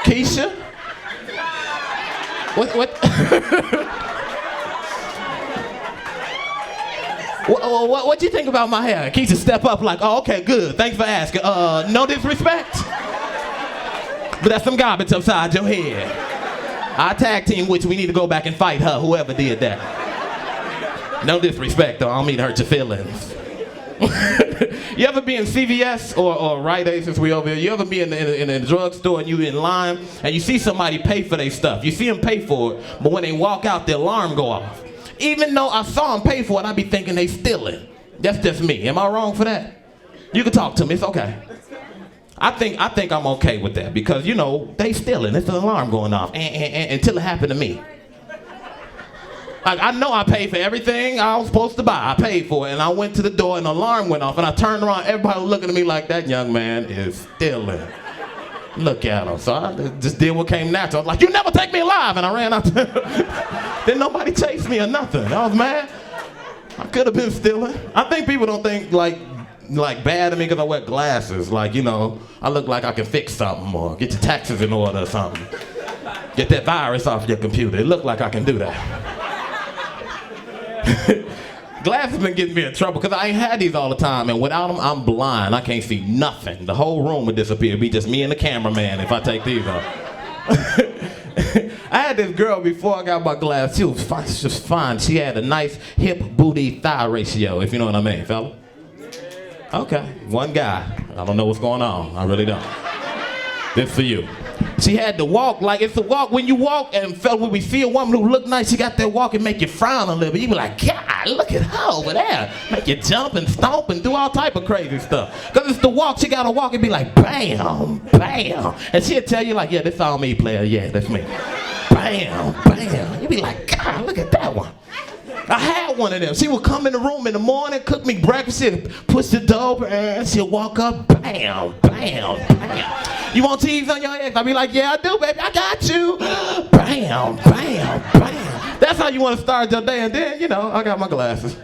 Keisha? What? What you think about my hair? Keisha step up like, oh, okay, good. Thanks for asking. No disrespect, but that's some garbage upside your head. Our tag team, which we need to go back and fight her, whoever did that. No disrespect, though. I don't mean to hurt your feelings. You ever be in CVS or Rite Aid, since we over here? You ever be in a drugstore and you in line and you see somebody pay for their stuff? You see them pay for it, but when they walk out, the alarm go off. Even though I saw them pay for it, I be thinking they stealing. That's just me. Am I wrong for that? You can talk to me. It's okay. I think I'm okay with that because, you know, they stealing. It's an alarm going off until it happened to me. I know I paid for everything I was supposed to buy. I paid for it, and I went to the door, and the alarm went off, and I turned around. Everybody was looking at me like, that young man is stealing. Look at him. So I just did what came natural. I was like, you never take me alive, and I ran out. Then nobody chased me or nothing. I was mad. I could have been stealing. I think people don't think like bad of me because I wear glasses. Like, you know, I look like I can fix something or get your taxes in order or something. Get that virus off your computer. It look like I can do that. Glasses been getting me in trouble because I ain't had these all the time, and without them, I'm blind. I can't see nothing. The whole room would disappear. It'd be just me and the cameraman if I take these off. I had this girl before I got my glasses. She was just fine. She had a nice hip booty thigh ratio, if you know what I mean, fella. Okay, one guy. I don't know what's going on. I really don't. This for you. She had to walk like it's a walk. When you walk, and fella, when we see a woman who look nice, she got that walk and make you frown a little bit. You be like, God, look at her over there. Make you jump and stomp and do all type of crazy stuff. Because it's the walk. She got to walk and be like, bam, bam. And she'll tell you like, yeah, this all me, player. Yeah, that's me. Bam, bam. You be like, God, look at that one. I had one of them. She would come in the room in the morning, cook me breakfast, she'd push the door over, and she'd walk up, bam, bam, bam. You want cheese on your eggs? I'd be like, yeah, I do, baby, I got you. Bam, bam, bam. That's how you want to start your day, and then, you know, I got my glasses.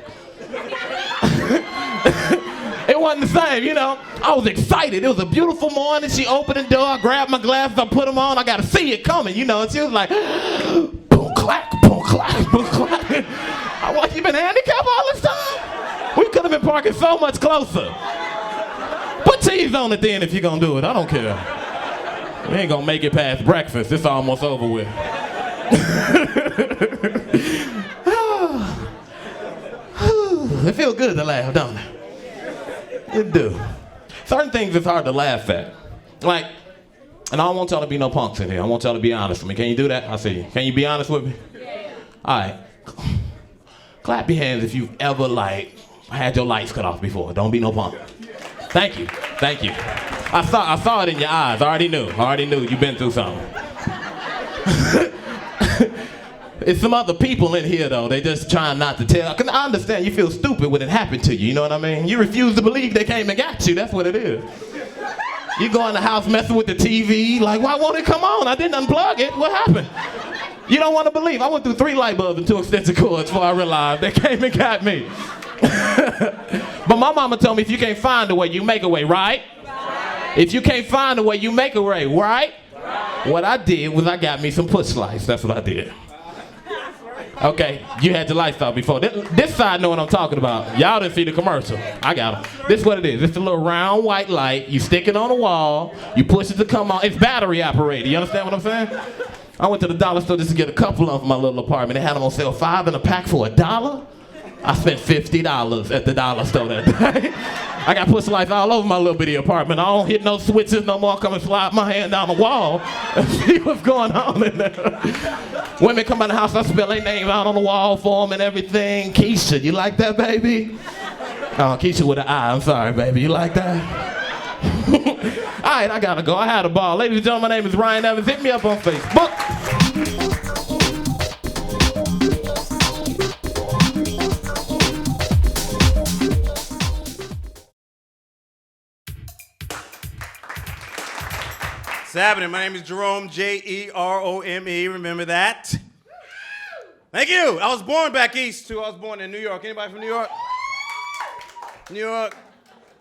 It wasn't the same, you know. I was excited. It was a beautiful morning. She opened the door, I grabbed my glasses, I put them on, I got to see it coming, you know, and she was like, boom, clack, boom, clack, boom, clack. What, you been handicapped all this time? We could have been parking so much closer. Put cheese on it then if you're gonna do it. I don't care. We ain't gonna make it past breakfast. It's almost over with. It feels good to laugh, don't it? It do. Certain things it's hard to laugh at. Like, and I don't want y'all to be no punks in here. I want y'all to be honest with me. Can you do that? I see you. Can you be honest with me? Yeah. All right. Clap your hands if you've ever, like, had your lights cut off before. Don't be no punk. Thank you. Thank you. I saw it in your eyes. I already knew. You've been through something. It's some other people in here, though. They just trying not to tell. Cause I understand you feel stupid when it happened to you. You know what I mean? You refuse to believe they came and got you. That's what it is. You go in the house messing with the TV. Like, why won't it come on? I didn't unplug it. What happened? You don't want to believe. I went through 3 light bulbs and 2 extension cords before I realized they came and got me. But my mama told me if you can't find a way, you make a way, right? If you can't find a way, you make a way, right? What I did was I got me some push lights. That's what I did. Okay, you had your lights off before. This side know what I'm talking about. Y'all didn't see the commercial. I got them. This is what it is. It's a little round white light. You stick it on the wall. You push it to come on. It's battery operated. You understand what I'm saying? I went to the dollar store just to get a couple of them for my little apartment. They had them on sale, 5 in a pack for $1. I spent $50 at the dollar store that day. I got push lights all over my little bitty apartment. I don't hit no switches no more. Come and slide my hand down the wall and see what's going on in there. Women come out the house, I spell their name out on the wall for them and everything. Keisha, you like that, baby? Oh, Keisha with an I. I'm sorry, baby. You like that? All right, I gotta go. I had a ball. Ladies and gentlemen, my name is Rion Evans. Hit me up on Facebook. What's happening? My name is JeRome, J-E-R-O-M-E. Remember that? Thank you. I was born back east, too. I was born in New York. Anybody from New York? New York.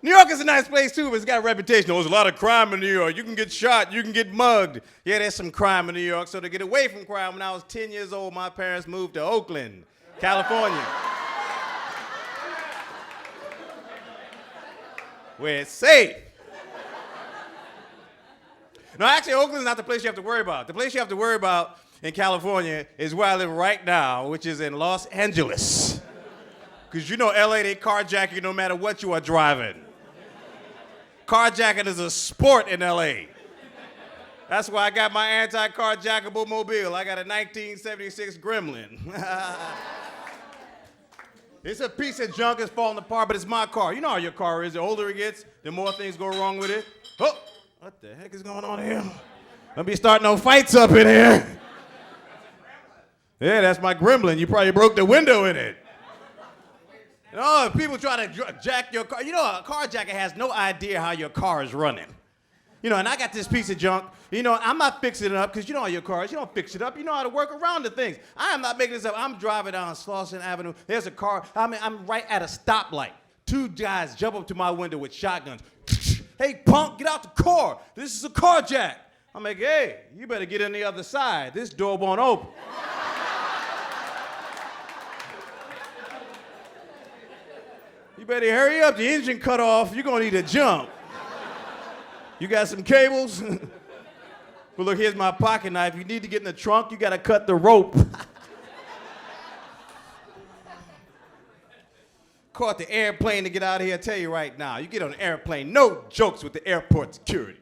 New York is a nice place, too, but it's got a reputation. There's a lot of crime in New York. You can get shot. You can get mugged. Yeah, there's some crime in New York. So to get away from crime, when I was 10 years old, my parents moved to Oakland, California. where it's safe. No, actually, Oakland's not the place you have to worry about. The place you have to worry about in California is where I live right now, which is in Los Angeles. Because you know LA, they carjack you no matter what you are driving. Carjacking is a sport in LA. That's why I got my anti-carjackable mobile. I got a 1976 Gremlin. It's a piece of junk that's falling apart, but it's my car. You know how your car is. The older it gets, the more things go wrong with it. Oh, what the heck is going on here? Don't be starting no fights up in here. Yeah, that's my Gremlin. You probably broke the window in it. You know, if people try to jack your car, you know, a carjacker has no idea how your car is running. You know, and I got this piece of junk. You know, I'm not fixing it up because you know how your car is. You don't fix it up. You know how to work around the things. I am not making this up. I'm driving down Slauson Avenue. There's a car. I'm right at a stoplight. Two guys jump up to my window with shotguns. Hey, punk, get out the car. This is a carjack. I'm like, hey, you better get on the other side. This door won't open. You better hurry up. The engine cut off. You're going to need a jump. You got some cables? But look, here's my pocket knife. You need to get in the trunk, you got to cut the rope. Caught the airplane to get out of here. I tell you right now, you get on an airplane, no jokes with the airport security.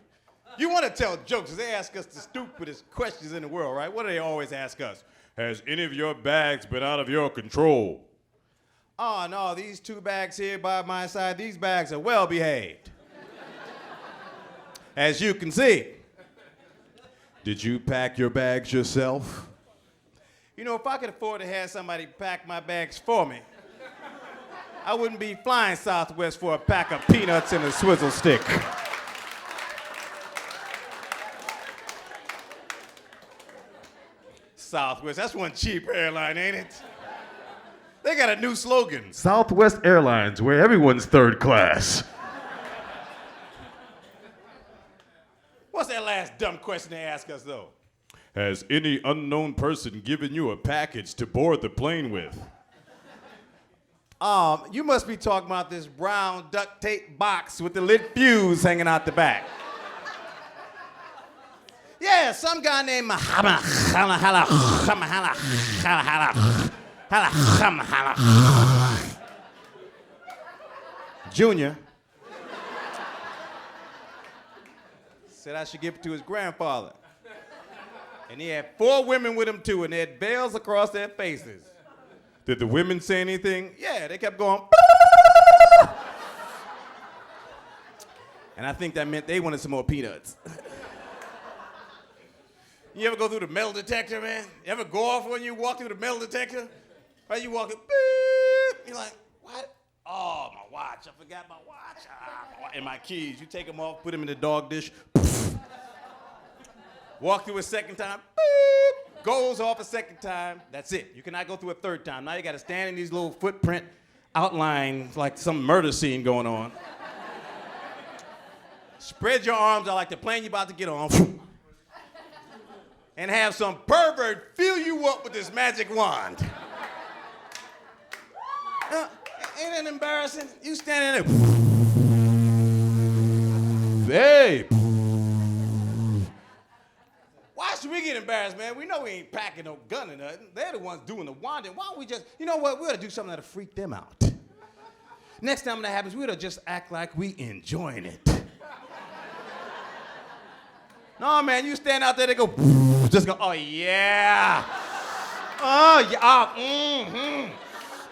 You want to tell jokes, they ask us the stupidest questions in the world, right? What do they always ask us? Has any of your bags been out of your control? Oh, no, these two bags here by my side, these bags are well behaved. As you can see. Did you pack your bags yourself? You know, if I could afford to have somebody pack my bags for me, I wouldn't be flying Southwest for a pack of peanuts and a swizzle stick. Southwest, that's one cheap airline, ain't it? They got a new slogan. Southwest Airlines, where everyone's third class. What's that last dumb question they ask us, though? Has any unknown person given you a package to board the plane with? You must be talking about this brown duct tape box with the lit fuse hanging out the back. Yeah, some guy named Junior said I should give it to his grandfather. And he had 4 women with him too, and they had veils across their faces. Did the women say anything? Yeah, they kept going. And I think that meant they wanted some more peanuts. You ever go through the metal detector, man? You ever go off when you walk through the metal detector? Right, you walk it, beep. You're like, what? Oh, my watch. I forgot my watch. And my keys. You take them off, put them in the dog dish. Walk through a second time. Beep. Goes off a second time. That's it. You cannot go through a third time. Now you got to stand in these little footprint outlines like some murder scene going on. Spread your arms out like the plane you're about to get on. And have some pervert fill you up with this magic wand. Ain't that embarrassing? You standing there. Hey. Why should we get embarrassed, man? We know we ain't packing no gun or nothing. They're the ones doing the wanding. Why don't we just, you know what? We ought to do something that'll freak them out. Next time that happens, we ought to just act like we enjoying it. No, man, you stand out there, they go, just go, oh, yeah. Oh, yeah, mm-hmm.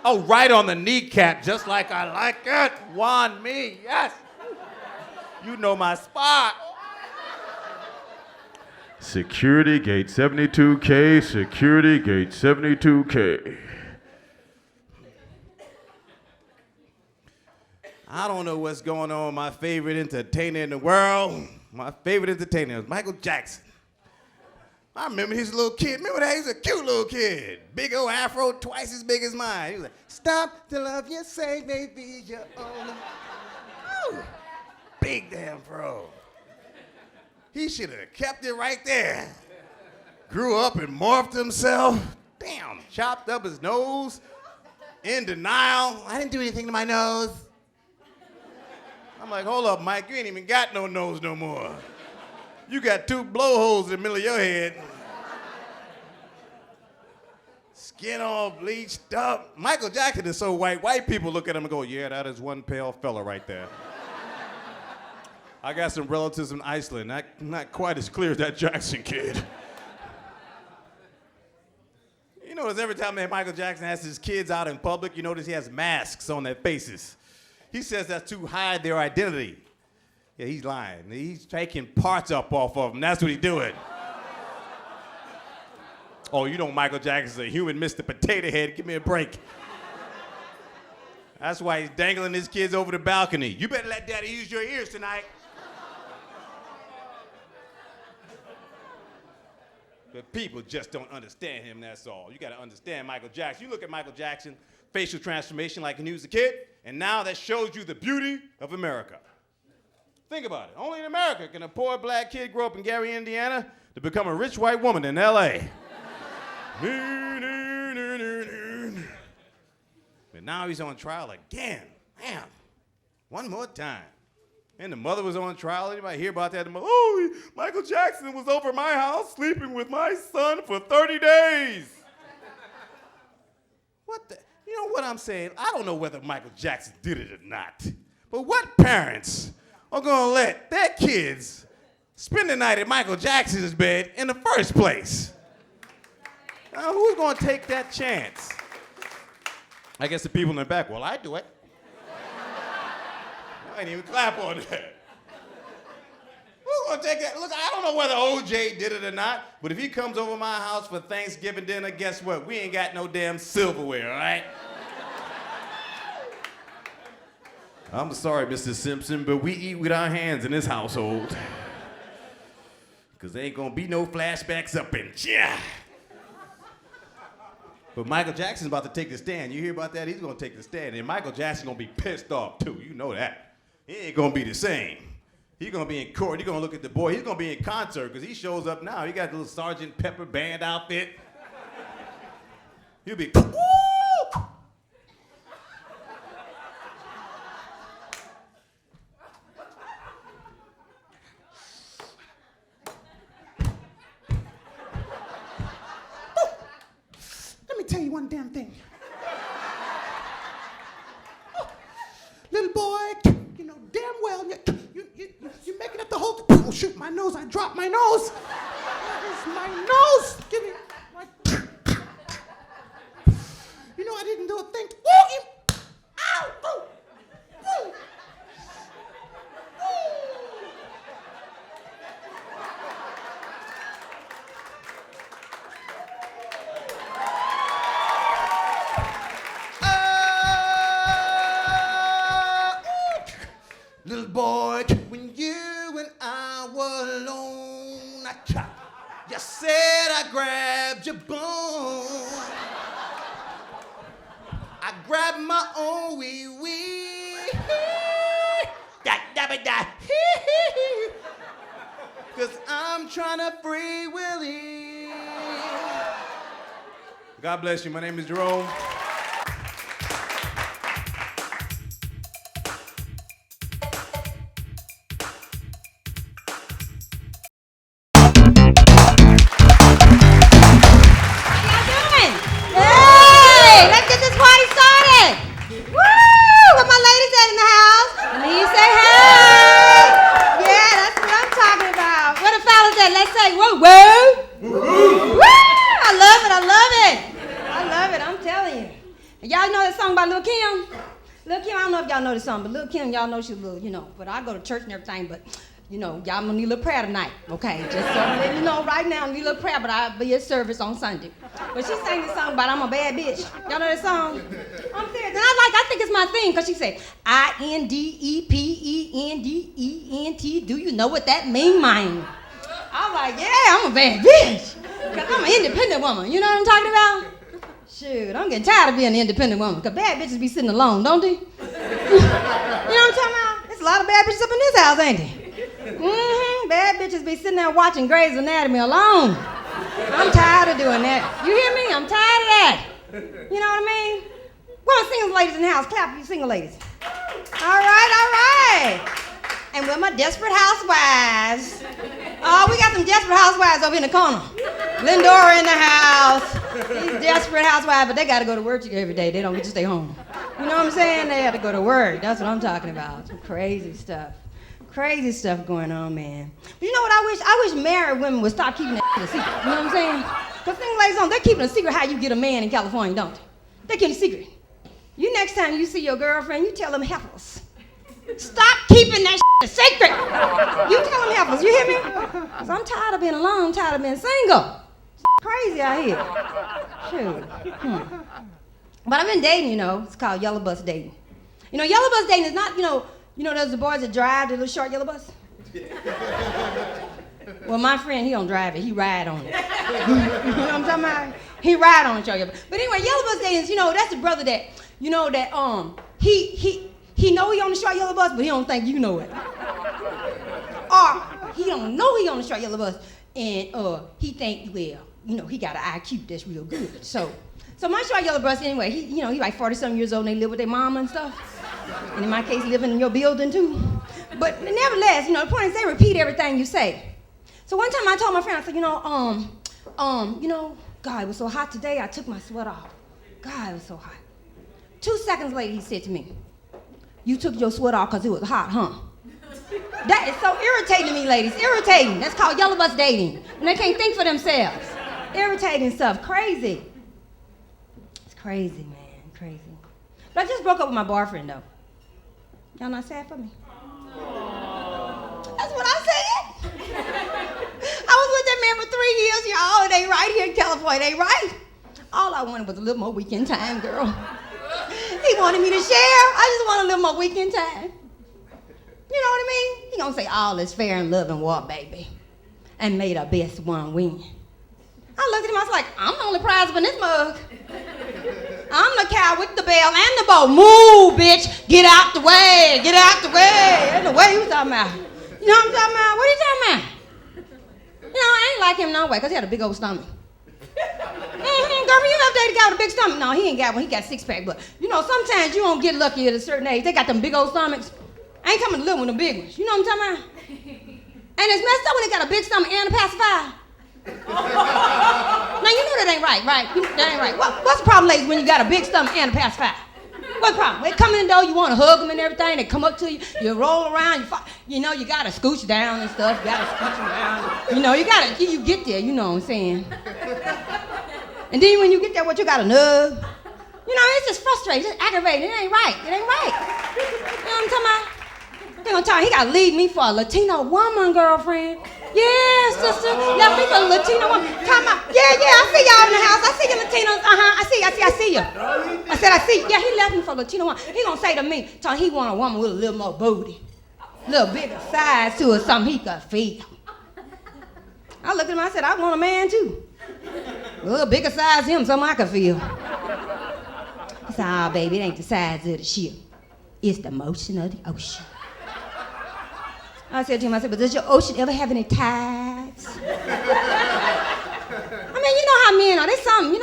Oh, right on the kneecap, just like I like it. Wand me, yes. You know my spot. Security gate 72K, security gate 72K. I don't know what's going on with my favorite entertainer in the world. My favorite entertainer was Michael Jackson. I remember he was a little kid. Remember that? He was a cute little kid. Big old afro, twice as big as mine. He was like, stop the love you say may be your own. Ooh, big damn pro. He should have kept it right there. Grew up and morphed himself. Damn, chopped up his nose. In denial. I didn't do anything to my nose. I'm like, hold up, Mike, you ain't even got no nose no more. You got 2 blowholes in the middle of your head. Skin all bleached up. Michael Jackson is so white people look at him and go, yeah, that is one pale fella right there. I got some relatives in Iceland, not quite as clear as that Jackson kid. You notice every time that Michael Jackson has his kids out in public, you notice he has masks on their faces. He says that's to hide their identity. Yeah, he's lying. He's taking parts up off of them. That's what he's doing. Oh, you know Michael Jackson's a human Mr. Potato Head. Give me a break. That's why he's dangling his kids over the balcony. You better let Daddy use your ears tonight. But people just don't understand him, that's all. You gotta understand Michael Jackson. You look at Michael Jackson, facial transformation like when he was a kid, and now that shows you the beauty of America. Think about it. Only in America can a poor black kid grow up in Gary, Indiana, to become a rich white woman in L.A. But now he's on trial again. Man, one more time. And the mother was on trial. Anybody hear about that? The mother, oh, Michael Jackson was over my house sleeping with my son for 30 days. What the? You know what I'm saying? I don't know whether Michael Jackson did it or not. But what parents are going to let their kids spend the night at Michael Jackson's bed in the first place? Now, who's going to take that chance? I guess the people in the back, well, I do it. I ain't even clap on that. Who's gonna take that? Look, I don't know whether OJ did it or not, but if he comes over my house for Thanksgiving dinner, guess what? We ain't got no damn silverware, all right? I'm sorry, Mr. Simpson, but we eat with our hands in this household. Because there ain't gonna be no flashbacks up in here. But Michael Jackson's about to take the stand. You hear about that? He's gonna take the stand. And Michael Jackson's gonna be pissed off too. You know that. He ain't gonna be the same. He's gonna be in court. He's gonna look at the boy. He's gonna be in concert because he shows up now. He got a little Sgt. Pepper band outfit. He'll be, woo! Let me tell you one damn thing. Little boy, you know damn well you're making up the whole thing. Oh shoot, my nose, I dropped my nose. Where's my nose? Give me my... You know I didn't do a thing. Ow! Ooh. Ooh. Little boy, when you and I were alone, you said I grabbed your bone. I grabbed my own wee wee. Cause I'm trying to free Willie. God bless you. My name is JeRome. But Lil' Kim, y'all know she's a little, you know, but I go to church and everything, but, you know, y'all gonna need a little prayer tonight, okay? Just so let you know right now, I need a little prayer, but I'll be at service on Sunday. But she sang this song about I'm a bad bitch. Y'all know that song? I'm serious. And I think it's my thing, because she said, INDEPENDENT, do you know what that mean, man? I'm like, yeah, I'm a bad bitch. Because I'm an independent woman, you know what I'm talking about? Shoot, I'm getting tired of being an independent woman, because bad bitches be sitting alone, don't they? You know what I'm talking about? There's a lot of bad bitches up in this house, ain't there? Mm-hmm. Bad bitches be sitting there watching Grey's Anatomy alone. I'm tired of doing that. You hear me? I'm tired of that. You know what I mean? Well, single ladies in the house, clap you single ladies. All right. And with my desperate housewives. Oh, we got some desperate housewives over in the corner. Lindora in the house. These desperate housewives, but they got to go to work every day. They don't get to stay home. You know what I'm saying? They have to go to work. That's what I'm talking about. Some crazy stuff. Crazy stuff going on, man. But you know what I wish? I wish married women would stop keeping that a secret. You know what I'm saying? Because things like that, they're keeping a secret how you get a man in California, don't they? They keep a secret. You next time you see your girlfriend, you tell them heifers. Stop keeping that a secret. You tell them heifers, you hear me? Because I'm tired of being alone, I'm tired of being single. It's crazy out here. Shoot. But I've been dating, you know. It's called yellow bus dating. You know, yellow bus dating is not, you know, those the boys that drive the little short yellow bus? Well, my friend, he don't drive it, he ride on it. You know what I'm talking about? He ride on the short yellow bus. But anyway, yellow bus dating is, you know, that's the brother that, you know, that he know he on the short yellow bus, but he don't think you know it. Or he don't know he on the short yellow bus, and he think, well, you know, he got an IQ that's real good. So my short yellow bus, anyway, he like 40-something years old, and they live with their mama and stuff. And in my case, living in your building too. But nevertheless, you know, the point is they repeat everything you say. So one time I told my friend, I said, you know, God, it was so hot today, I took my sweater off. God, it was so hot. 2 seconds later, he said to me, you took your sweater off because it was hot, huh? That is so irritating to me, ladies. Irritating. That's called yellow bus dating. And they can't think for themselves. Irritating stuff. Crazy. It's crazy, man. Crazy. But I just broke up with my boyfriend, though. Y'all not sad for me? That's what I said. I was with that man for 3 years, y'all. It ain't right here in California. It ain't right. All I wanted was a little more weekend time, girl. He wanted me to share. I just want a little more weekend time. You know what I mean? He gonna say all is fair in love and war, baby. And may the best one win. I looked at him, I was like, I'm the only prize up in this mug. I'm the cow with the bell and the bow. Move, bitch. Get out the way. Get out the way. That's the way he was talking about. You know what I'm talking about? What are you talking about? You know, I ain't like him no way, because he had a big old stomach. Girlfriend, you ever dated a guy with a big stomach? No, he ain't got one. He got six-pack. But, you know, sometimes you don't get lucky at a certain age. They got them big old stomachs. I ain't coming to live with the big ones. You know what I'm talking about? And it's messed up when they got a big stomach and a pacifier. Now, you know that ain't right, right? That ain't right. What's the problem, ladies, when you got a big stomach and a pacifier? What's the problem? They come in the door, you want to hug them and everything. They come up to you, you roll around, you know, you got to scooch down and stuff. You got to scooch around. You know, you get there, you know what I'm saying? And then when you get there, what you got to nub? You know, it's just frustrating, just aggravating. It ain't right. It ain't right. You know what I'm talking about? They gonna tell me he gotta leave me for a Latino woman, girlfriend. Yeah, sister. Left me for a Latino woman. Come on. Yeah, I see y'all in the house. I see you Latinos. I see you. I said, I see. Yeah, he left me for a Latino woman. He gonna say to me, he want a woman with a little more booty. A little bigger size to her, something he could feel. I looked at him, I said, I want a man too. A little bigger size him, something I could feel. He said, oh, baby, it ain't the size of the ship. It's the motion of the ocean. I said to him, but does your ocean ever have any tides? I mean, you know how men are. They something.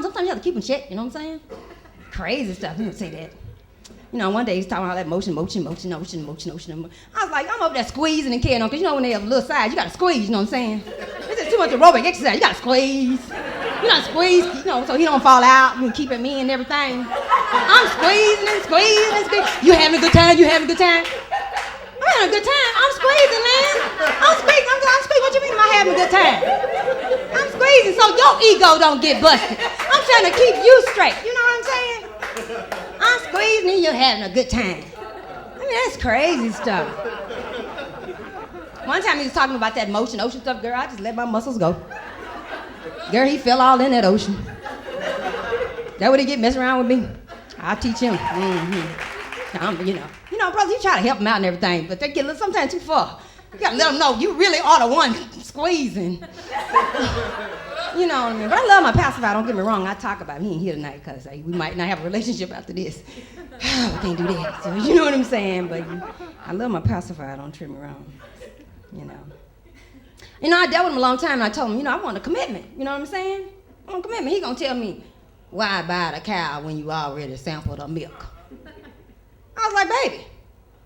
Sometimes you have to keep them checked, you know what I'm saying? Crazy stuff. He didn't say that. You know, one day he's talking about that motion. I was like, I'm over there squeezing and carrying on, because you know when they have a little size, you got to squeeze, you know what I'm saying? This is too much aerobic exercise. You got to squeeze. You got to squeeze, you know, so he don't fall out and keep me and everything. I'm squeezing and squeezing and squeezing. You having a good time? I'm having a good time. I'm squeezing, man. I'm squeezing. What you mean am I having a good time? I'm squeezing so your ego don't get busted. I'm trying to keep you straight. You know what I'm saying? I'm squeezing and you're having a good time. I mean, that's crazy stuff. One time he was talking about that ocean stuff, girl. I just let my muscles go. Girl, he fell all in that ocean. That what he get messing around with me? I'll teach him. You know, brother, you try to help them out and everything, but they get sometimes too far. You gotta let them know you really are the one squeezing. You know what I mean? But I love my pacifier, don't get me wrong. I talk about him. He ain't here tonight because we might not have a relationship after this. We can't do that. So you know what I'm saying? But I love my pacifier, don't treat me wrong. You know. You know, I dealt with him a long time and I told him, you know, I want a commitment. You know what I'm saying? I want a commitment. He gonna tell me, why buy the cow when you already sampled her milk? I I was like, baby,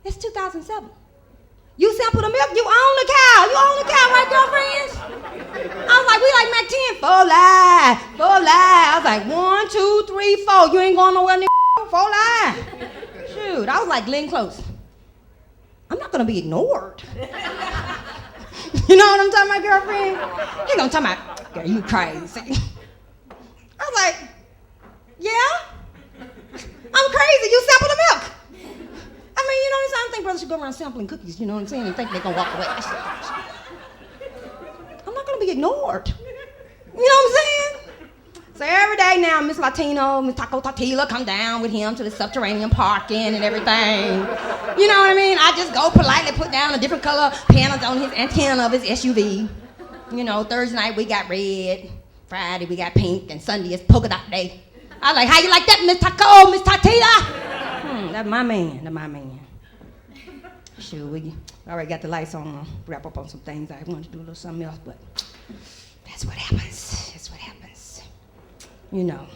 it's 2007. You sample the milk, you own the cow. You own the cow, right, girlfriends? I was like, we like Mac 10, 4 lie. I was like, 1, 2, 3, 4. You ain't going nowhere near 4 lie. Shoot, I was like Glenn Close. I'm not gonna be ignored. You know what I'm talking about, girlfriend? He gonna talk about, girl, you crazy. I was like, yeah? I'm crazy, you sample the milk. I mean, you know what I'm saying? I don't think brothers should go around sampling cookies, you know what I'm saying, and think they're gonna walk away. I'm not gonna be ignored. You know what I'm saying? So every day now, Miss Latino, Miss Taco Tortilla come down with him to the subterranean parking and everything. You know what I mean? I just go politely put down a different color panels on his antenna of his SUV. You know, Thursday night we got red, Friday we got pink, and Sunday is polka dot day. I was like, how you like that, Miss Taco, Miss Tortilla? That's my man. Shoot, we already got the lights on, wrap up on some things. I wanted to do a little something else, but that's what happens. You know.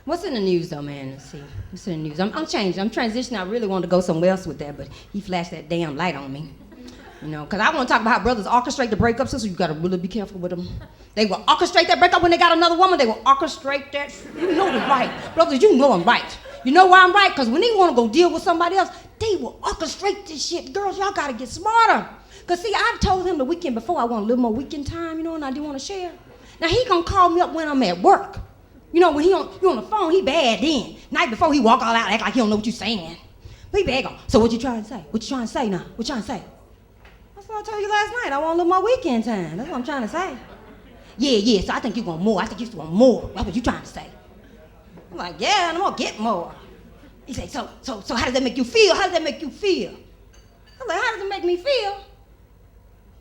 What's in the news though, man? Let's see. What's in the news? I'm changing. I'm transitioning. I really wanted to go somewhere else with that, but he flashed that damn light on me. You know, because I want to talk about how brothers orchestrate the breakup, so you got to really be careful with them. They will orchestrate that breakup when they got another woman. They will orchestrate that. You know they're right. Brothers, you know I'm right. You know why I'm right? Because when they want to go deal with somebody else, they will orchestrate this shit. Girls, y'all got to get smarter. Because see, I told him the weekend before I want a little more weekend time, you know, and I didn't want to share. Now he gonna call me up when I'm at work. You know, when you on the phone, he bad then. Night before he walk all out, act like he don't know what you saying. But he bad gone. So what you trying to say? What you trying to say now? What you trying to say? That's what I told you last night. I want a little more weekend time. That's what I'm trying to say. Yeah, so I think you want more. I think you want more. That's what you trying to say. I'm like, yeah, I'm gonna get more. He said, so how does that make you feel? How does that make you feel? I'm like, how does it make me feel?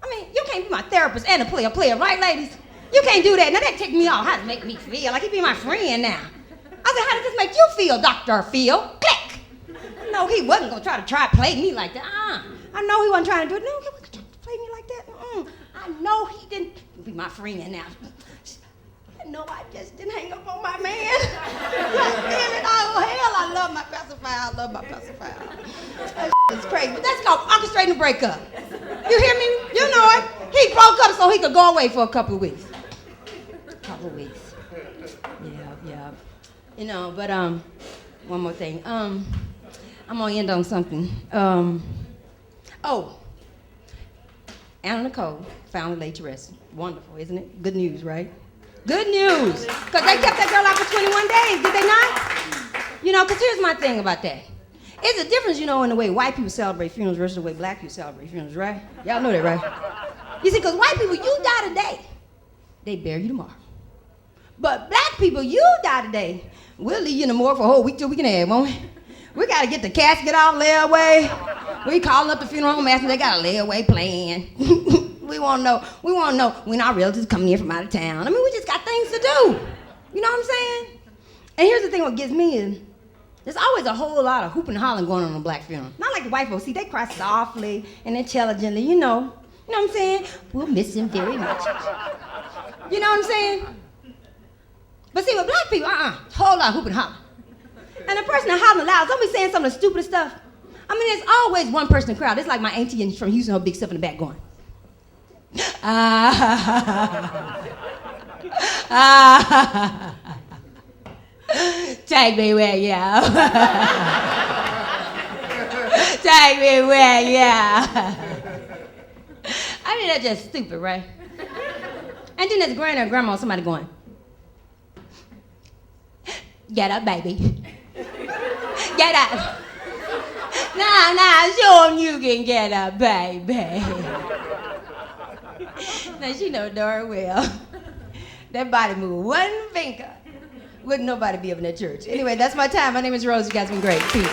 I mean, you can't be my therapist and a player, right, ladies? You can't do that. Now that take me off. How does it make me feel? Like he be my friend now. I said, how does this make you feel, Dr. Phil? Click. No, he wasn't gonna try to play me like that. I know he wasn't trying to do it. No, he wasn't trying to play me like that. I know he didn't. He'll be my friend now. No, I just didn't hang up on my man. God damn it, oh hell, I love my pacifier. That is crazy. But that's called orchestrating a breakup. You hear me? You know it. He broke up so he could go away for a couple of weeks. Yeah. You know, but one more thing. I'm gonna end on something. Anna Nicole found laid to rest. Wonderful, isn't it? Good news, right? Good news. Because they kept that girl out for 21 days, did they not? You know, because here's my thing about that. It's a difference, you know, in the way white people celebrate funerals versus the way black people celebrate funerals, right? Y'all know that, right? You see, because white people, you die today, they bury you tomorrow. But black people, you die today, we'll leave you in the morgue for a whole week till we can have, won't we? We got to get the casket off, lay away. We calling up the funeral home asking they got a layaway plan. We want to know when our relatives coming in from out of town. I mean, we just got things to do. You know what I'm saying? And here's the thing what gets me is, there's always a whole lot of hooping and hollering going on a black funeral. Not like the white folks. See, they cry softly and intelligently, you know. You know what I'm saying? We'll miss him very much. You know what I'm saying? But see, with black people, whole lot of hooping and hollering. And the person that hollering loud, don't be saying some of the stupidest stuff. I mean, there's always one person in the crowd. It's like my auntie from Houston, her big stuff in the back going. Take me where you are. Take me where you are. I mean, that's just stupid, right? And then there's granny or grandma, somebody going, get up, baby. Get up. Nah, show them you can get up, baby. Now, she know darn well that body move one finger. Wouldn't nobody be up in that church. Anyway, that's my time. My name is Rose. You guys have been great. Peace.